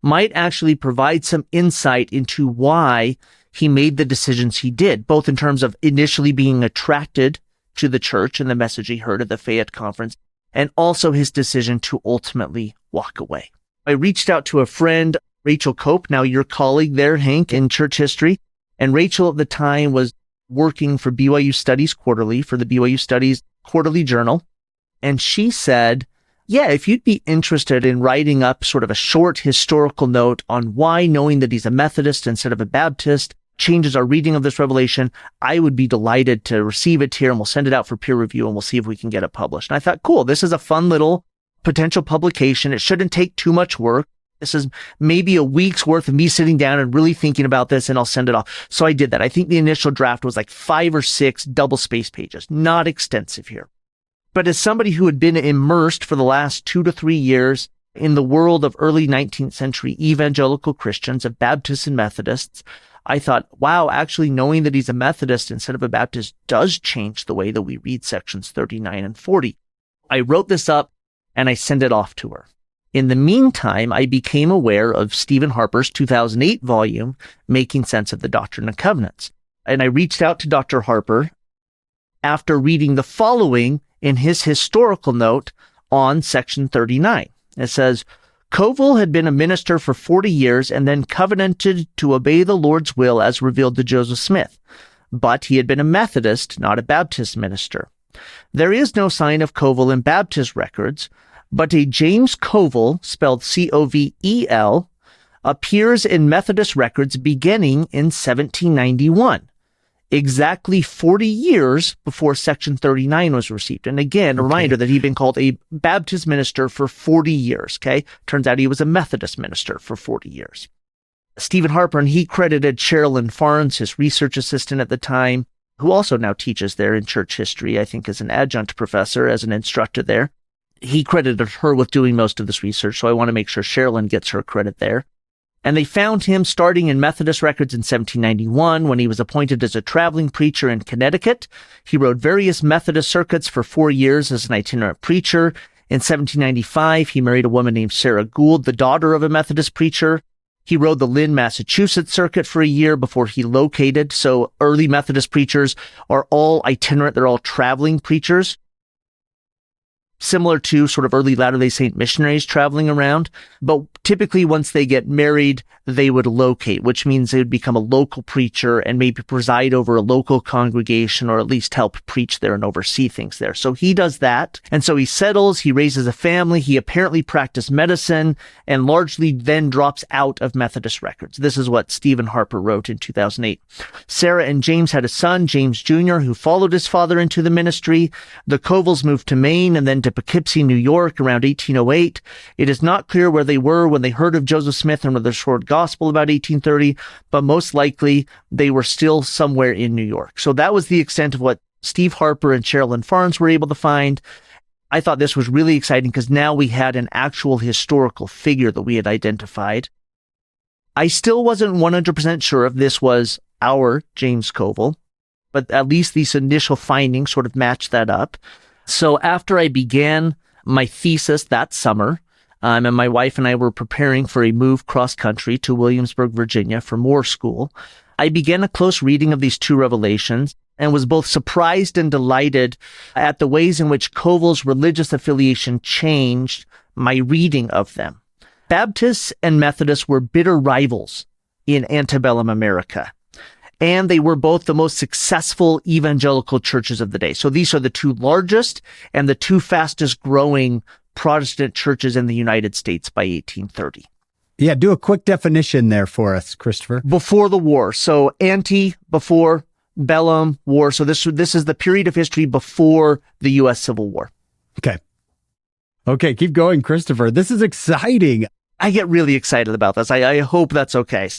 Might actually provide some insight into why he made the decisions he did, both in terms of initially being attracted to the church and the message he heard at the Fayette conference, and also his decision to ultimately walk away. I reached out to a friend, Rachel Cope, now your colleague there, Hank, in church history. And Rachel at the time was working for BYU Studies Quarterly, for the BYU Studies Quarterly Journal. And she said, yeah, if you'd be interested in writing up sort of a short historical note on why knowing that he's a Methodist instead of a Baptist changes our reading of this revelation, I would be delighted to receive it here, and we'll send it out for peer review, and we'll see if we can get it published. And I thought, cool, this is a fun little potential publication. It shouldn't take too much work. This is maybe a week's worth of me sitting down and really thinking about this, and I'll send it off. So I did that. I think the initial draft was like 5 or 6 double-spaced pages, not extensive here. But as somebody who had been immersed for the last 2 to 3 years in the world of early 19th century evangelical Christians, of Baptists and Methodists, I thought, wow, actually knowing that he's a Methodist instead of a Baptist does change the way that we read sections 39 and 40. I wrote this up and I sent it off to her. In the meantime, I became aware of Stephen Harper's 2008 volume, Making Sense of the Doctrine and Covenants. And I reached out to Dr. Harper after reading the following in his historical note on section 39. It says, Covill had been a minister for 40 years and then covenanted to obey the Lord's will as revealed to Joseph Smith. But he had been a Methodist, not a Baptist minister. There is no sign of Covill in Baptist records, but a James Covel, spelled Covel, appears in Methodist records beginning in 1791, exactly 40 years before Section 39 was received. And again, a reminder that he'd been called a Baptist minister for 40 years, okay? Turns out he was a Methodist minister for 40 years. Stephen Harper, and he credited Sherilyn Farnes, his research assistant at the time, who also now teaches there in church history, I think as an adjunct professor, as an instructor there. He credited her with doing most of this research, so I want to make sure Sherilyn gets her credit there. And they found him starting in Methodist records in 1791 when he was appointed as a traveling preacher in Connecticut. He rode various Methodist circuits for 4 years as an itinerant preacher. In 1795, he married a woman named Sarah Gould, the daughter of a Methodist preacher. He rode the Lynn, Massachusetts circuit for a year before he located. So early Methodist preachers are all itinerant. They're all traveling preachers, similar to sort of early Latter-day Saint missionaries traveling around. But typically once they get married, they would locate, which means they would become a local preacher and maybe preside over a local congregation or at least help preach there and oversee things there. So he does that. And so he settles, he raises a family, he apparently practiced medicine and largely then drops out of Methodist records. This is what Stephen Harper wrote in 2008. Sarah and James had a son, James Jr., who followed his father into the ministry. The Covills moved to Maine and then to Poughkeepsie, New York around 1808. It is not clear where they were when they heard of Joseph Smith and the Short Gospel about 1830, but most likely they were still somewhere in New York. So that was the extent of what Steve Harper and Sherilyn Farnes were able to find. I thought this was really exciting because now we had an actual historical figure that we had identified. I still wasn't 100% sure if this was our James Covel, but at least these initial findings sort of matched that up. So after I began my thesis that summer, and my wife and I were preparing for a move cross-country to Williamsburg, Virginia for more school, I began a close reading of these two revelations and was both surprised and delighted at the ways in which Covill's religious affiliation changed my reading of them. Baptists and Methodists were bitter rivals in antebellum America, and they were both the most successful evangelical churches of the day. So these are the two largest and the two fastest growing Protestant churches in the United States by 1830. Yeah, do a quick definition there for us, Christopher. Before the war. So before, bellum, war. So this is the period of history before the U.S. Civil War. Okay, keep going, Christopher. This is exciting. I get really excited about this. I hope that's okay.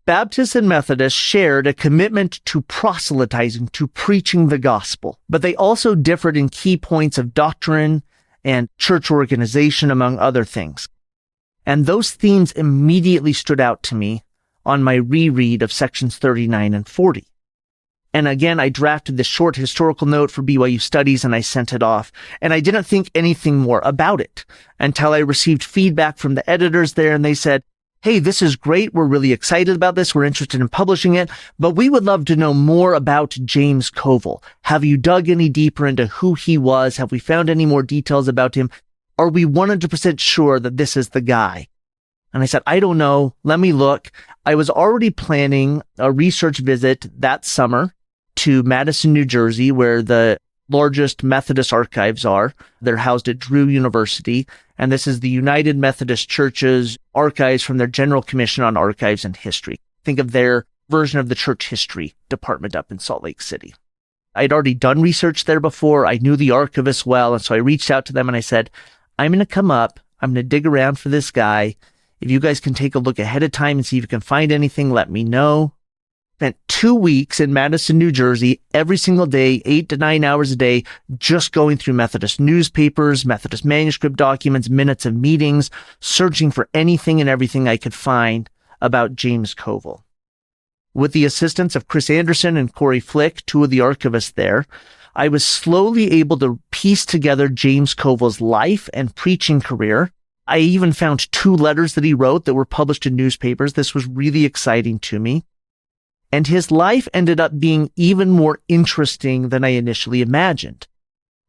Baptists and Methodists shared a commitment to proselytizing, to preaching the gospel, but they also differed in key points of doctrine and church organization, among other things. And those themes immediately stood out to me on my reread of sections 39 and 40. And again, I drafted this short historical note for BYU Studies and I sent it off. And I didn't think anything more about it until I received feedback from the editors there, and they said, hey, this is great. We're really excited about this. We're interested in publishing it, but we would love to know more about James Covel. Have you dug any deeper into who he was? Have we found any more details about him? Are we 100% sure that this is the guy? And I said, I don't know. Let me look. I was already planning a research visit that summer to Madison, New Jersey, where the largest Methodist archives are. They're housed at Drew University. And this is the United Methodist Church's archives from their General Commission on Archives and History. Think of their version of the church history department up in Salt Lake City. I'd already done research there before. I knew the archivist well. And so I reached out to them and I said, I'm going to come up. I'm going to dig around for this guy. If you guys can take a look ahead of time and see if you can find anything, let me know. Spent 2 weeks in Madison, New Jersey, every single day, 8 to 9 hours a day, just going through Methodist newspapers, Methodist manuscript documents, minutes of meetings, searching for anything and everything I could find about James Covel. With the assistance of Chris Anderson and Corey Flick, two of the archivists there, I was slowly able to piece together James Covel's life and preaching career. I even found 2 letters that he wrote that were published in newspapers. This was really exciting to me. And his life ended up being even more interesting than I initially imagined.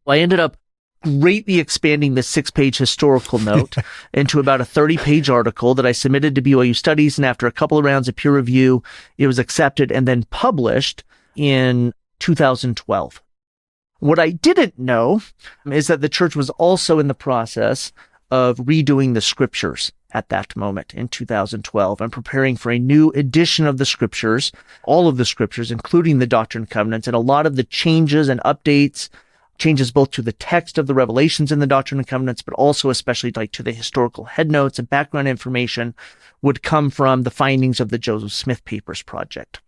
I ended up greatly expanding this 6-page historical note into about a 30-page article that I submitted to BYU Studies, and after a couple of rounds of peer review, it was accepted and then published in 2012. What I didn't know is that the church was also in the process of redoing the scriptures at that moment in 2012 and preparing for a new edition of the scriptures, all of the scriptures, including the Doctrine and Covenants, and a lot of the changes and updates, changes both to the text of the revelations in the Doctrine and Covenants, but also especially like to the historical headnotes and background information would come from the findings of the Joseph Smith Papers project.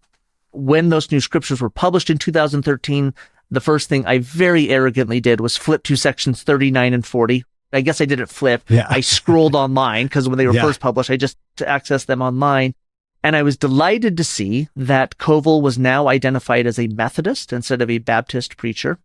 When those new scriptures were published in 2013, the first thing I very arrogantly did was flip to sections 39 and 40. I guess I didn't flip. Yeah. I scrolled online because when they were first published, I just accessed them online. And I was delighted to see that Covill was now identified as a Methodist instead of a Baptist preacher,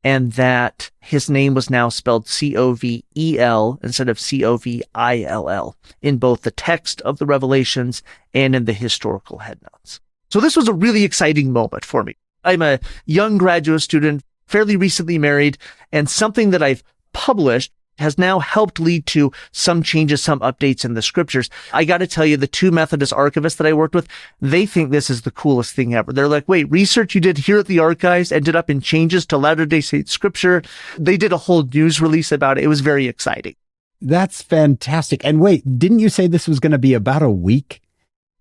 and that his name was now spelled Covel instead of Covill in both the text of the Revelations and in the historical headnotes. So this was a really exciting moment for me. I'm a young graduate student, fairly recently married, and something that I've published has now helped lead to some changes, some updates in the scriptures. I got to tell you, the two Methodist archivists that I worked with, they think this is the coolest thing ever. They're like, wait, research you did here at the archives ended up in changes to Latter-day Saint scripture. They did a whole news release about it. It was very exciting. That's fantastic. And wait, didn't you say this was going to be about a week?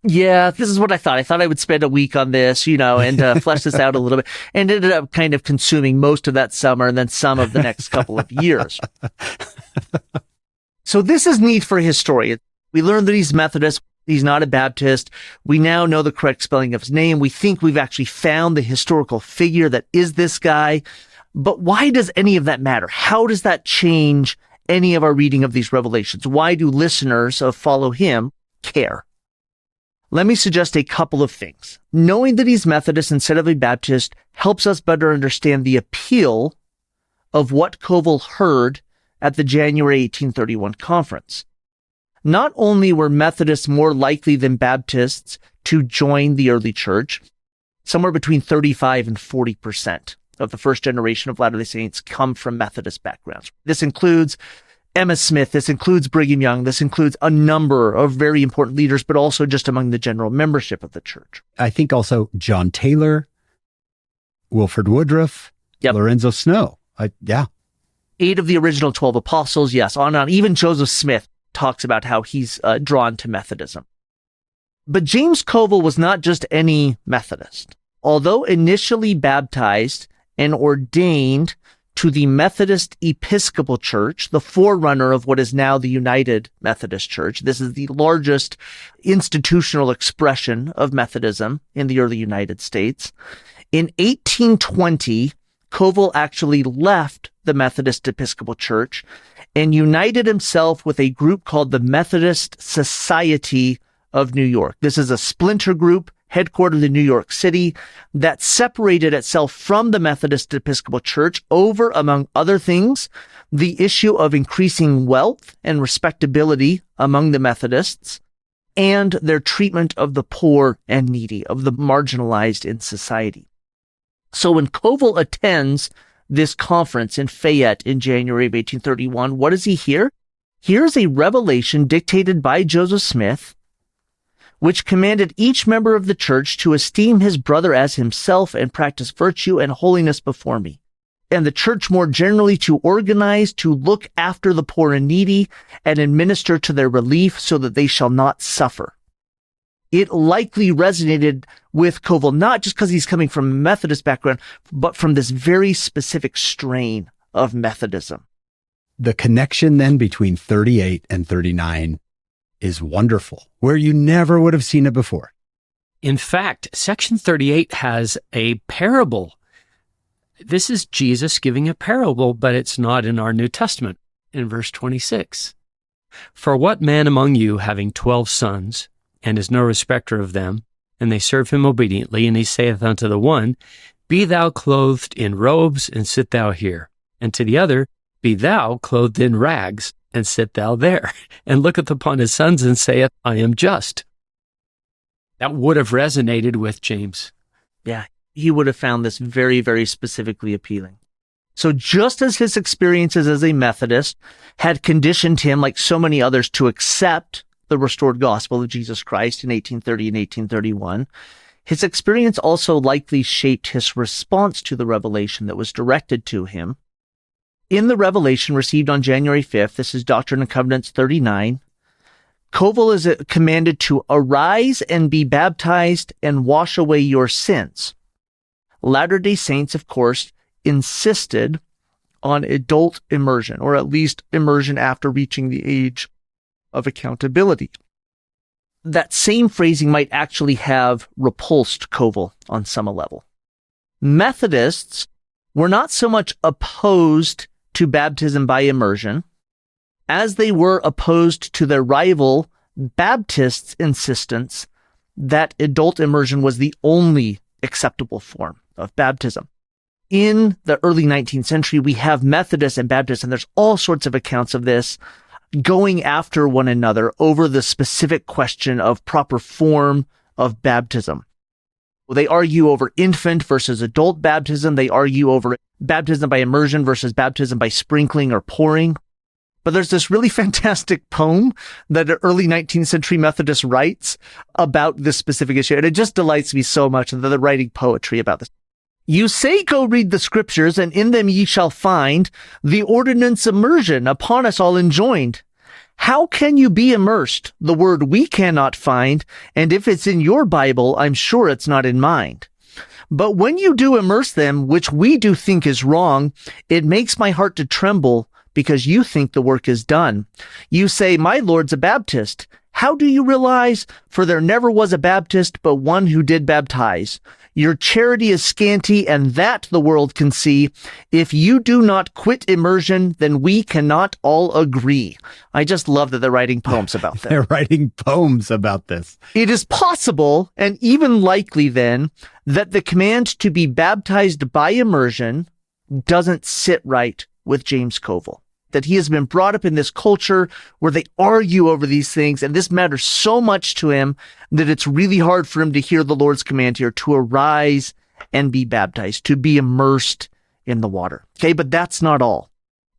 Yeah, this is what I thought. I thought I would spend a week on this, and flesh this out a little bit, and ended up kind of consuming most of that summer and then some of the next couple of years. So this is neat for a historian. We learned that he's Methodist. He's not a Baptist. We now know the correct spelling of his name. We think we've actually found the historical figure that is this guy. But why does any of that matter? How does that change any of our reading of these revelations? Why do listeners of Follow Him care? Let me suggest a couple of things. Knowing that he's Methodist instead of a Baptist helps us better understand the appeal of what Covill heard at the January 1831 conference. Not only were Methodists more likely than Baptists to join the early church, somewhere between 35 and 40% of the first generation of Latter-day Saints come from Methodist backgrounds. This includes Emma Smith, this includes Brigham Young, this includes a number of very important leaders, but also just among the general membership of the church. I think also John Taylor, Wilford Woodruff, Lorenzo Snow. 8 of the original 12 apostles, yes, on and on. Even Joseph Smith talks about how he's drawn to Methodism. But James Covel was not just any Methodist. Although initially baptized and ordained to the Methodist Episcopal Church, the forerunner of what is now the United Methodist Church. This is the largest institutional expression of Methodism in the early United States. In 1820, Covill actually left the Methodist Episcopal Church and united himself with a group called the Methodist Society of New York. This is a splinter group headquartered in New York City that separated itself from the Methodist Episcopal Church over, among other things, the issue of increasing wealth and respectability among the Methodists and their treatment of the poor and needy, of the marginalized in society. So when Covill attends this conference in Fayette in January of 1831, what does he hear? Here's a revelation dictated by Joseph Smith, which commanded each member of the church to esteem his brother as himself and practice virtue and holiness before me, and the church more generally to organize, to look after the poor and needy, and administer to their relief so that they shall not suffer. It likely resonated with Covill, not just because he's coming from a Methodist background, but from this very specific strain of Methodism. The connection then between 38 and 39 is wonderful, where you never would have seen it before. In fact, section 38 has a parable. This is Jesus giving a parable, but it's not in our New Testament. In verse 26, "For what man among you, having 12 sons, and is no respecter of them, and they serve him obediently, and he saith unto the one, Be thou clothed in robes, and sit thou here, and to the other, Be thou clothed in rags, and sit thou there, and looketh upon his sons, and saith, I am just." That would have resonated with James. Yeah, he would have found this very, very specifically appealing. So just as his experiences as a Methodist had conditioned him, like so many others, to accept the restored gospel of Jesus Christ in 1830 and 1831, his experience also likely shaped his response to the revelation that was directed to him. In the revelation received on January 5th, this is Doctrine and Covenants 39, Covill is commanded to arise and be baptized and wash away your sins. Latter-day Saints, of course, insisted on adult immersion, or at least immersion after reaching the age of accountability. That same phrasing might actually have repulsed Covill on some level. Methodists were not so much opposed to baptism by immersion as they were opposed to their rival Baptists' insistence that adult immersion was the only acceptable form of baptism. In the early 19th century, we have Methodists and Baptists, and there's all sorts of accounts of this, going after one another over the specific question of proper form of baptism. They argue over infant versus adult baptism. They argue over baptism by immersion versus baptism by sprinkling or pouring. But there's this really fantastic poem that an early 19th century Methodist writes about this specific issue. And it just delights me so much that they're writing poetry about this. You say, go read the scriptures, and in them ye shall find the ordinance immersion upon us all enjoined. How can you be immersed? The word we cannot find, and if it's in your Bible, I'm sure it's not in mine. But when you do immerse them, which we do think is wrong, it makes my heart to tremble, because you think the work is done. You say, my Lord's a Baptist. How do you realize? For there never was a Baptist, but one who did baptize. Your charity is scanty, and that the world can see. If you do not quit immersion, then we cannot all agree. I just love that they're writing poems about that. They're writing poems about this. It is possible, and even likely then, that the command to be baptized by immersion doesn't sit right with James Covel. That he has been brought up in this culture where they argue over these things, and this matters so much to him that it's really hard for him to hear the Lord's command here to arise and be baptized, to be immersed in the water. Okay, but that's not all.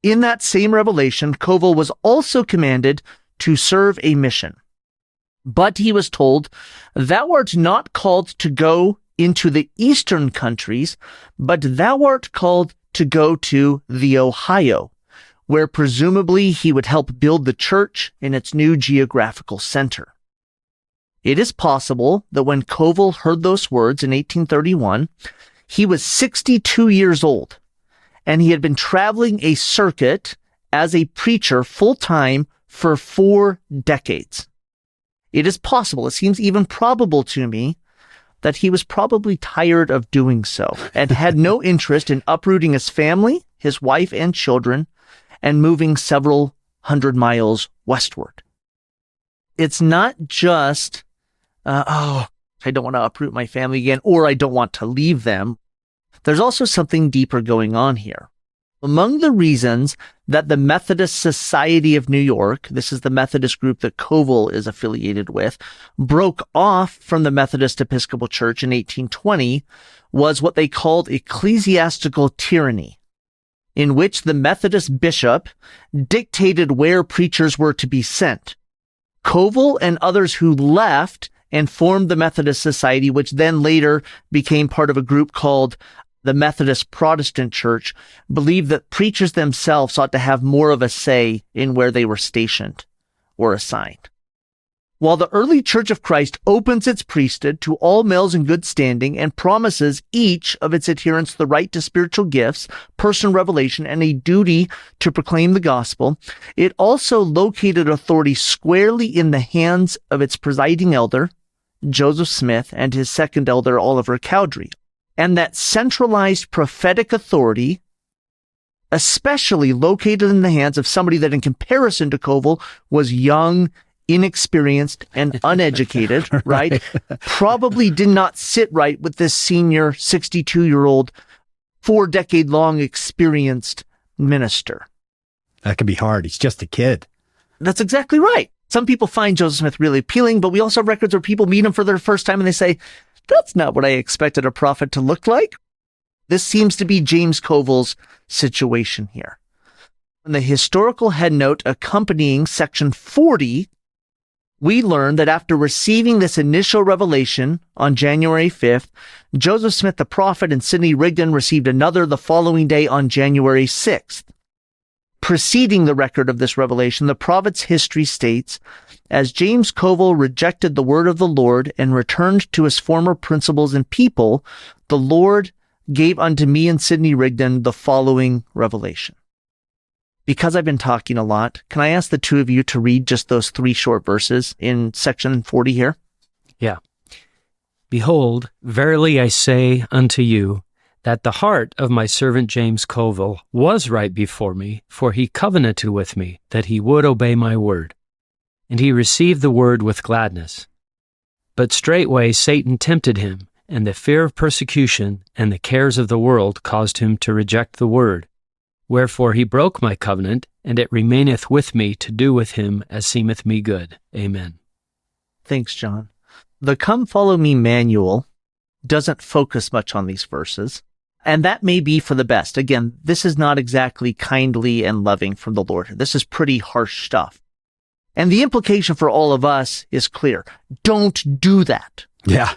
In that same revelation, Covel was also commanded to serve a mission. But he was told, thou art not called to go into the eastern countries, but thou art called to go to the Ohio, where presumably he would help build the church in its new geographical center. It is possible that when Covel heard those words in 1831, he was 62 years old, and he had been traveling a circuit as a preacher full-time for 4 decades. It is possible, it seems even probable to me, that he was probably tired of doing so and had no interest in uprooting his family, his wife and children, and moving several hundred miles westward. It's not just, I don't want to uproot my family again, or I don't want to leave them. There's also something deeper going on here. Among the reasons that the Methodist Society of New York, this is the Methodist group that Covel is affiliated with, broke off from the Methodist Episcopal Church in 1820 was what they called ecclesiastical tyranny, in which the Methodist bishop dictated where preachers were to be sent. Covel and others who left and formed the Methodist Society, which then later became part of a group called the Methodist Protestant Church, believed that preachers themselves ought to have more of a say in where they were stationed or assigned. While the early Church of Christ opens its priesthood to all males in good standing and promises each of its adherents the right to spiritual gifts, personal revelation, and a duty to proclaim the gospel, it also located authority squarely in the hands of its presiding elder, Joseph Smith, and his second elder, Oliver Cowdery. And that centralized prophetic authority, especially located in the hands of somebody that in comparison to Covel was young, inexperienced, and uneducated, right? Probably did not sit right with this senior 62-year-old, 4-decade-long experienced minister. That can be hard. He's just a kid. That's exactly right. Some people find Joseph Smith really appealing, but we also have records where people meet him for their first time and they say, that's not what I expected a prophet to look like. This seems to be James Covel's situation here. In the historical headnote accompanying section 40, we learn that after receiving this initial revelation on January 5th, Joseph Smith the prophet and Sidney Rigdon received another the following day on January 6th. Preceding the record of this revelation, the prophet's history states, as James Covel rejected the word of the Lord and returned to his former principles and people, the Lord gave unto me and Sidney Rigdon the following revelation. Because I've been talking a lot, can I ask the two of you to read just those 3 short verses in section 40 here? Yeah. Behold, verily I say unto you, that the heart of my servant James Covel was right before me, for he covenanted with me that he would obey my word. And he received the word with gladness. But straightway Satan tempted him, and the fear of persecution and the cares of the world caused him to reject the word. Wherefore he broke my covenant, and it remaineth with me to do with him as seemeth me good. Amen. Thanks, John. The Come Follow Me manual doesn't focus much on these verses, and that may be for the best. Again, this is not exactly kindly and loving from the Lord. This is pretty harsh stuff. And the implication for all of us is clear. Don't do that. Yeah.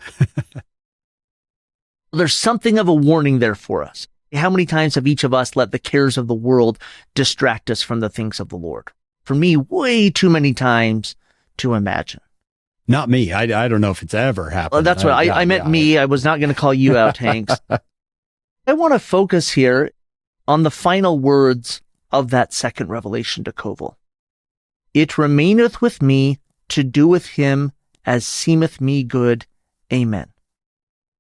There's something of a warning there for us. How many times have each of us let the cares of the world distract us from the things of the Lord? For me, way too many times to imagine. Not me. I don't know if it's ever happened. Well, that's what I meant me. I was not going to call you out, Hanks. I want to focus here on the final words of that second revelation to Covel. It remaineth with me to do with him as seemeth me good. Amen.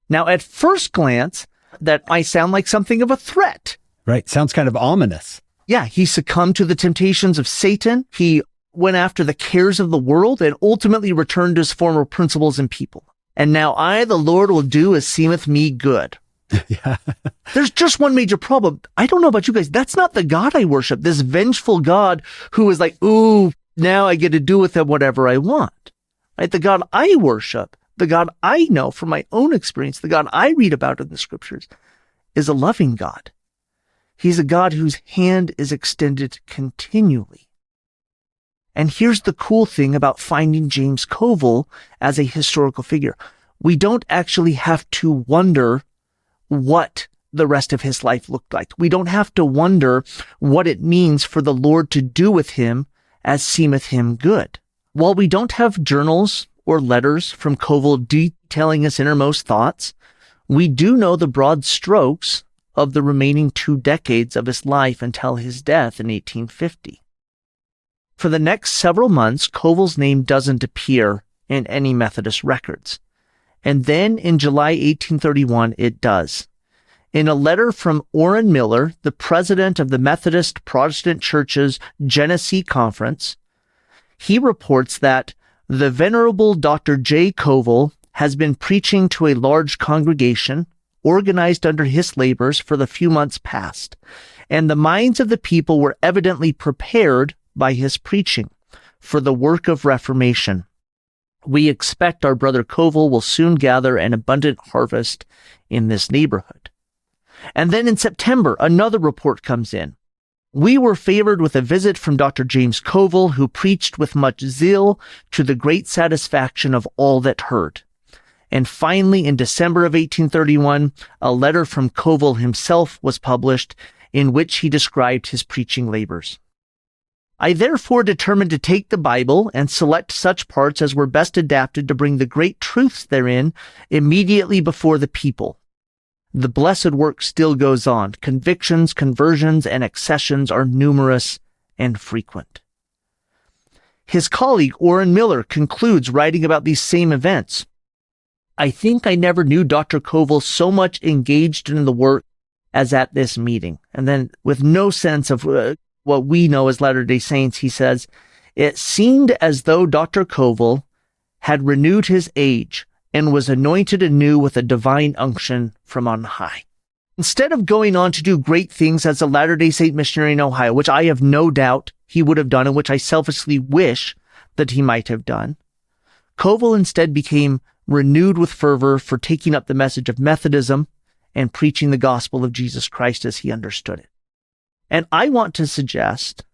Now, at first glance, that might sound like something of a threat. Right. Sounds kind of ominous. Yeah, he succumbed to the temptations of Satan. He went after the cares of the world and ultimately returned to his former principles and people. And now I, the Lord, will do as seemeth me good. Yeah. There's just one major problem. I don't know about you guys. That's not the God I worship. This vengeful God who is like, ooh, now I get to do with him whatever I want. Right? The God I worship, the God I know from my own experience, the God I read about in the scriptures, is a loving God. He's a God whose hand is extended continually. And here's the cool thing about finding James Covel as a historical figure. We don't actually have to wonder what the rest of his life looked like. We don't have to wonder what it means for the Lord to do with him as seemeth him good. While we don't have journals or letters from Covel detailing his innermost thoughts, we do know the broad strokes of the remaining 2 decades of his life until his death in 1850. For the next several months, Covel's name doesn't appear in any Methodist records. And then in July 1831, it does. In a letter from Orrin Miller, the president of the Methodist Protestant Church's Genesee Conference, he reports that the Venerable Dr. J. Covel has been preaching to a large congregation organized under his labors for the few months past, and the minds of the people were evidently prepared by his preaching for the work of reformation. We expect our brother Covel will soon gather an abundant harvest in this neighborhood. And then in September, another report comes in. We were favored with a visit from Dr. James Covel, who preached with much zeal to the great satisfaction of all that heard. And finally, in December of 1831, a letter from Covel himself was published in which he described his preaching labors. I therefore determined to take the Bible and select such parts as were best adapted to bring the great truths therein immediately before the people. The blessed work still goes on. Convictions, conversions, and accessions are numerous and frequent. His colleague, Orrin Miller, concludes writing about these same events. I think I never knew Dr. Covel so much engaged in the work as at this meeting. And then with no sense of what we know as Latter-day Saints, he says, it seemed as though Dr. Covel had renewed his age and was anointed anew with a divine unction from on high. Instead of going on to do great things as a Latter-day Saint missionary in Ohio, which I have no doubt he would have done and which I selfishly wish that he might have done, Covel instead became renewed with fervor for taking up the message of Methodism and preaching the gospel of Jesus Christ as he understood it. And I want to suggest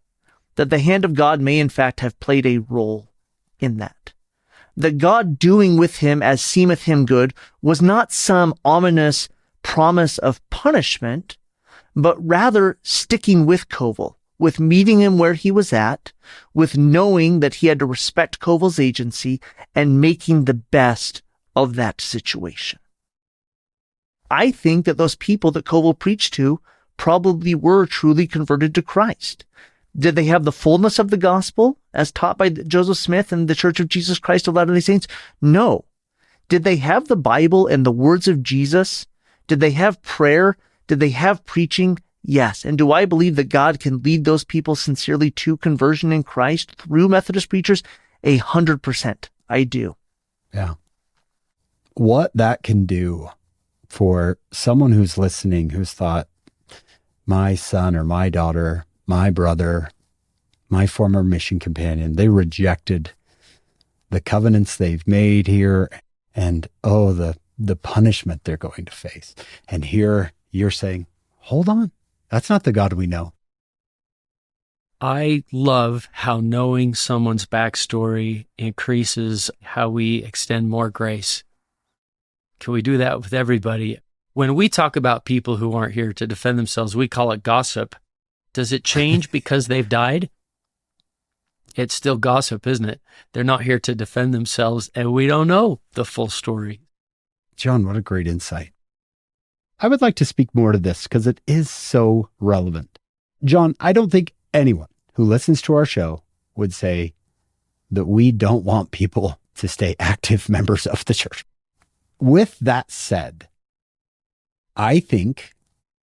that the hand of God may in fact have played a role in that. That God doing with him as seemeth him good was not some ominous promise of punishment, but rather sticking with Covel, with meeting him where he was at, with knowing that he had to respect Covill's agency and making the best of that situation. I think that those people that Covill preached to probably were truly converted to Christ. Did they have the fullness of the gospel as taught by Joseph Smith and the Church of Jesus Christ of Latter-day Saints? No. Did they have the Bible and the words of Jesus? Did they have prayer? Did they have preaching? Yes. And do I believe that God can lead those people sincerely to conversion in Christ through Methodist preachers? 100%. I do. Yeah. What that can do for someone who's listening, who's thought, my son or my daughter, my brother, my former mission companion, they rejected the covenants they've made here, and the punishment they're going to face. And here you're saying, hold on, that's not the God we know. I love how knowing someone's backstory increases how we extend more grace. Can we do that with everybody? When we talk about people who aren't here to defend themselves, we call it gossip. Does it change because they've died? It's still gossip, isn't it? They're not here to defend themselves, and we don't know the full story. John, what a great insight. I would like to speak more to this because it is so relevant. John, I don't think anyone who listens to our show would say that we don't want people to stay active members of the church. With that said, I think,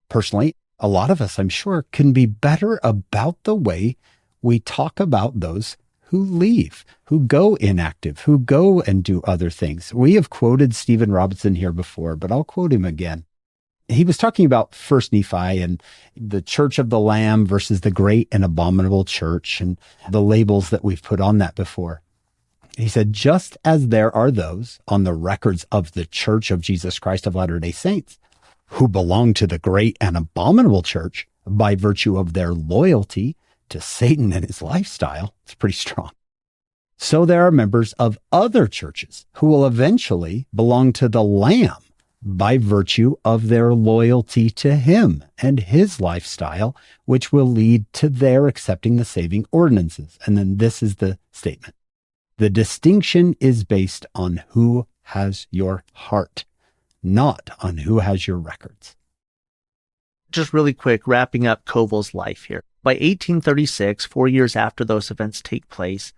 personally, a lot of us, I'm sure, can be better about the way we talk about those who leave, who go inactive, who go and do other things. We have quoted Stephen Robinson here before, but I'll quote him again. He was talking about First Nephi and the Church of the Lamb versus the great and abominable church and the labels that we've put on that before. He said, just as there are those on the records of the Church of Jesus Christ of Latter-day Saints who belong to the great and abominable church by virtue of their loyalty to Satan and his lifestyle, it's pretty strong. So there are members of other churches who will eventually belong to the Lamb by virtue of their loyalty to him and his lifestyle, which will lead to their accepting the saving ordinances. And then this is the statement. The distinction is based on who has your heart, not on who has your records. Just really quick, wrapping up Covill's life here. By 1836, 4 years after those events take place,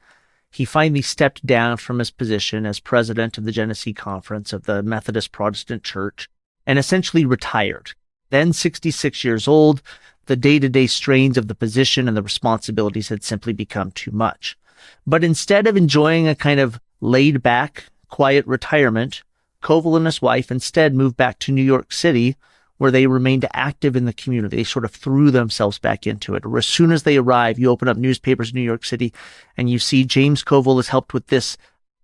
he finally stepped down from his position as president of the Genesee Conference of the Methodist Protestant Church and essentially retired. Then 66 years old, the day-to-day strains of the position and the responsibilities had simply become too much. But instead of enjoying a kind of laid-back, quiet retirement, Covill and his wife instead moved back to New York City, where they remained active in the community. They sort of threw themselves back into it. Or as soon as they arrive, you open up newspapers in New York City and you see James Covel has helped with this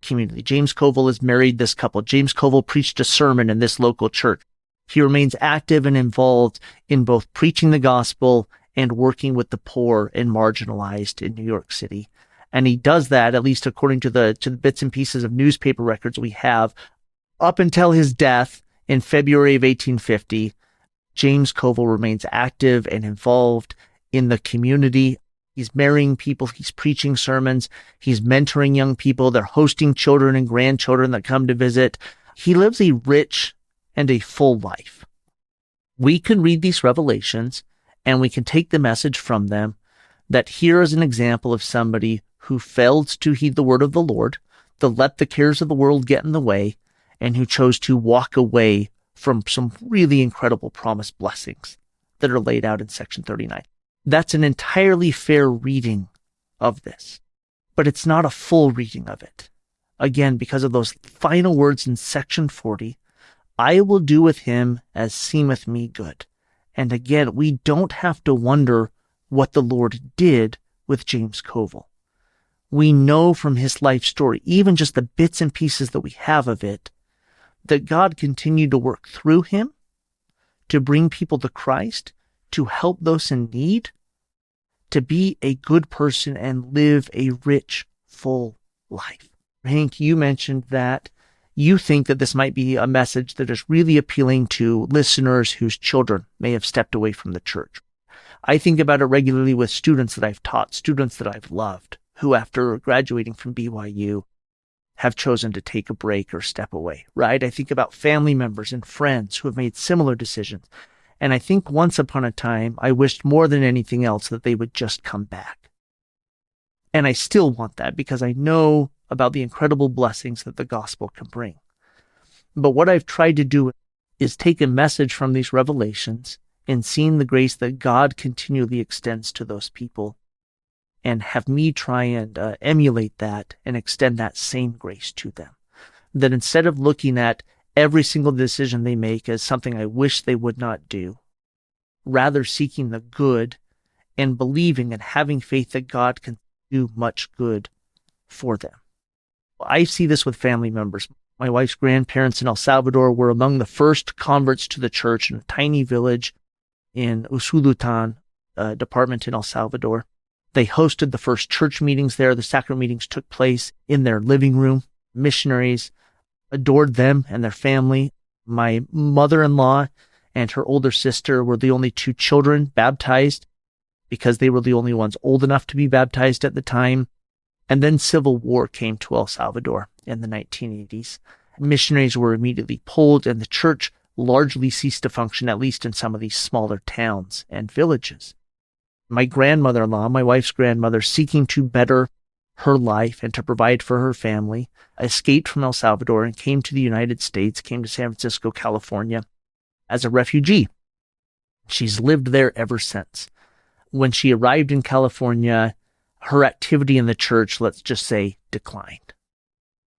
community. James Covel has married this couple. James Covel preached a sermon in this local church. He remains active and involved in both preaching the gospel and working with the poor and marginalized in New York City. And he does that, at least according to the bits and pieces of newspaper records we have, up until his death in February of 1850. James Covel remains active and involved in the community. He's marrying people. He's preaching sermons. He's mentoring young people. They're hosting children and grandchildren that come to visit. He lives a rich and a full life. We can read these revelations and we can take the message from them that here is an example of somebody who failed to heed the word of the Lord, to let the cares of the world get in the way, and who chose to walk away from some really incredible promised blessings that are laid out in section 39. That's an entirely fair reading of this, but it's not a full reading of it. Again, because of those final words in section 40, I will do with him as seemeth me good. And again, we don't have to wonder what the Lord did with James Covel. We know from his life story, even just the bits and pieces that we have of it, that God continued to work through him to bring people to Christ, to help those in need, to be a good person and live a rich, full life. Hank, you mentioned that you think that this might be a message that is really appealing to listeners whose children may have stepped away from the church. I think about it regularly with students that I've taught, students that I've loved, who after graduating from BYU have chosen to take a break or step away, right? I think about family members and friends who have made similar decisions. And I think once upon a time, I wished more than anything else that they would just come back. And I still want that because I know about the incredible blessings that the gospel can bring. But what I've tried to do is take a message from these revelations and seeing the grace that God continually extends to those people and have me try and emulate that and extend that same grace to them. That instead of looking at every single decision they make as something I wish they would not do, rather seeking the good and believing and having faith that God can do much good for them. I see this with family members. My wife's grandparents in El Salvador were among the first converts to the church in a tiny village in Usulutan department in El Salvador. They hosted the first church meetings there. The sacrament meetings took place in their living room. Missionaries adored them and their family. My mother-in-law and her older sister were the only two children baptized because they were the only ones old enough to be baptized at the time. And then civil war came to El Salvador in the 1980s. Missionaries were immediately pulled and the church largely ceased to function, at least in some of these smaller towns and villages. My grandmother-in-law, my wife's grandmother, seeking to better her life and to provide for her family, escaped from El Salvador and came to the United States, came to San Francisco, California as a refugee. She's lived there ever since. When she arrived in California, her activity in the church, let's just say, declined.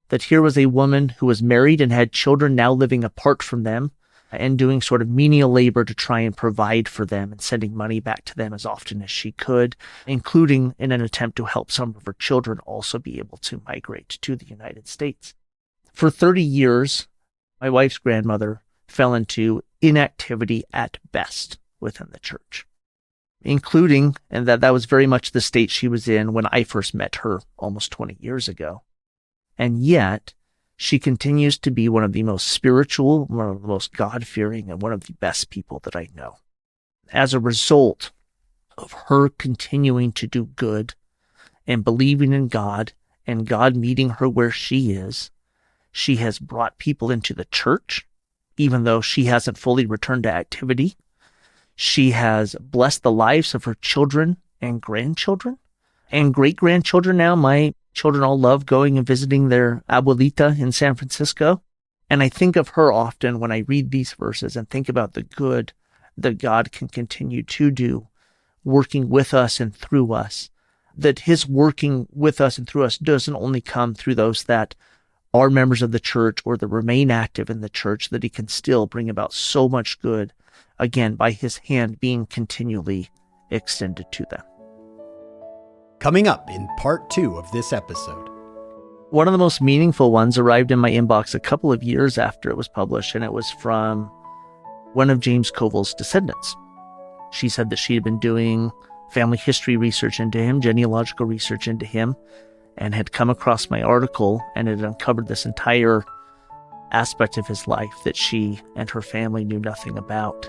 That here was a woman who was married and had children now living apart from them and doing sort of menial labor to try and provide for them and sending money back to them as often as she could, including in an attempt to help some of her children also be able to migrate to the United States. For 30 years, my wife's grandmother fell into inactivity at best within the church, including, and that was very much the state she was in when I first met her almost 20 years ago. And yet, she continues to be one of the most spiritual, one of the most God-fearing, and one of the best people that I know. As a result of her continuing to do good and believing in God and God meeting her where she is, she has brought people into the church, even though she hasn't fully returned to activity. She has blessed the lives of her children and grandchildren and great-grandchildren now. My children all love going and visiting their abuelita in San Francisco. And I think of her often when I read these verses and think about the good that God can continue to do, working with us and through us. That his working with us and through us doesn't only come through those that are members of the church or that remain active in the church, that he can still bring about so much good, again, by his hand being continually extended to them. Coming up in part 2 of this episode. One of the most meaningful ones arrived in my inbox a couple of years after it was published, and it was from one of James Covel's descendants. She said that she had been doing family history research into him, genealogical research into him, and had come across my article and had uncovered this entire aspect of his life that she and her family knew nothing about.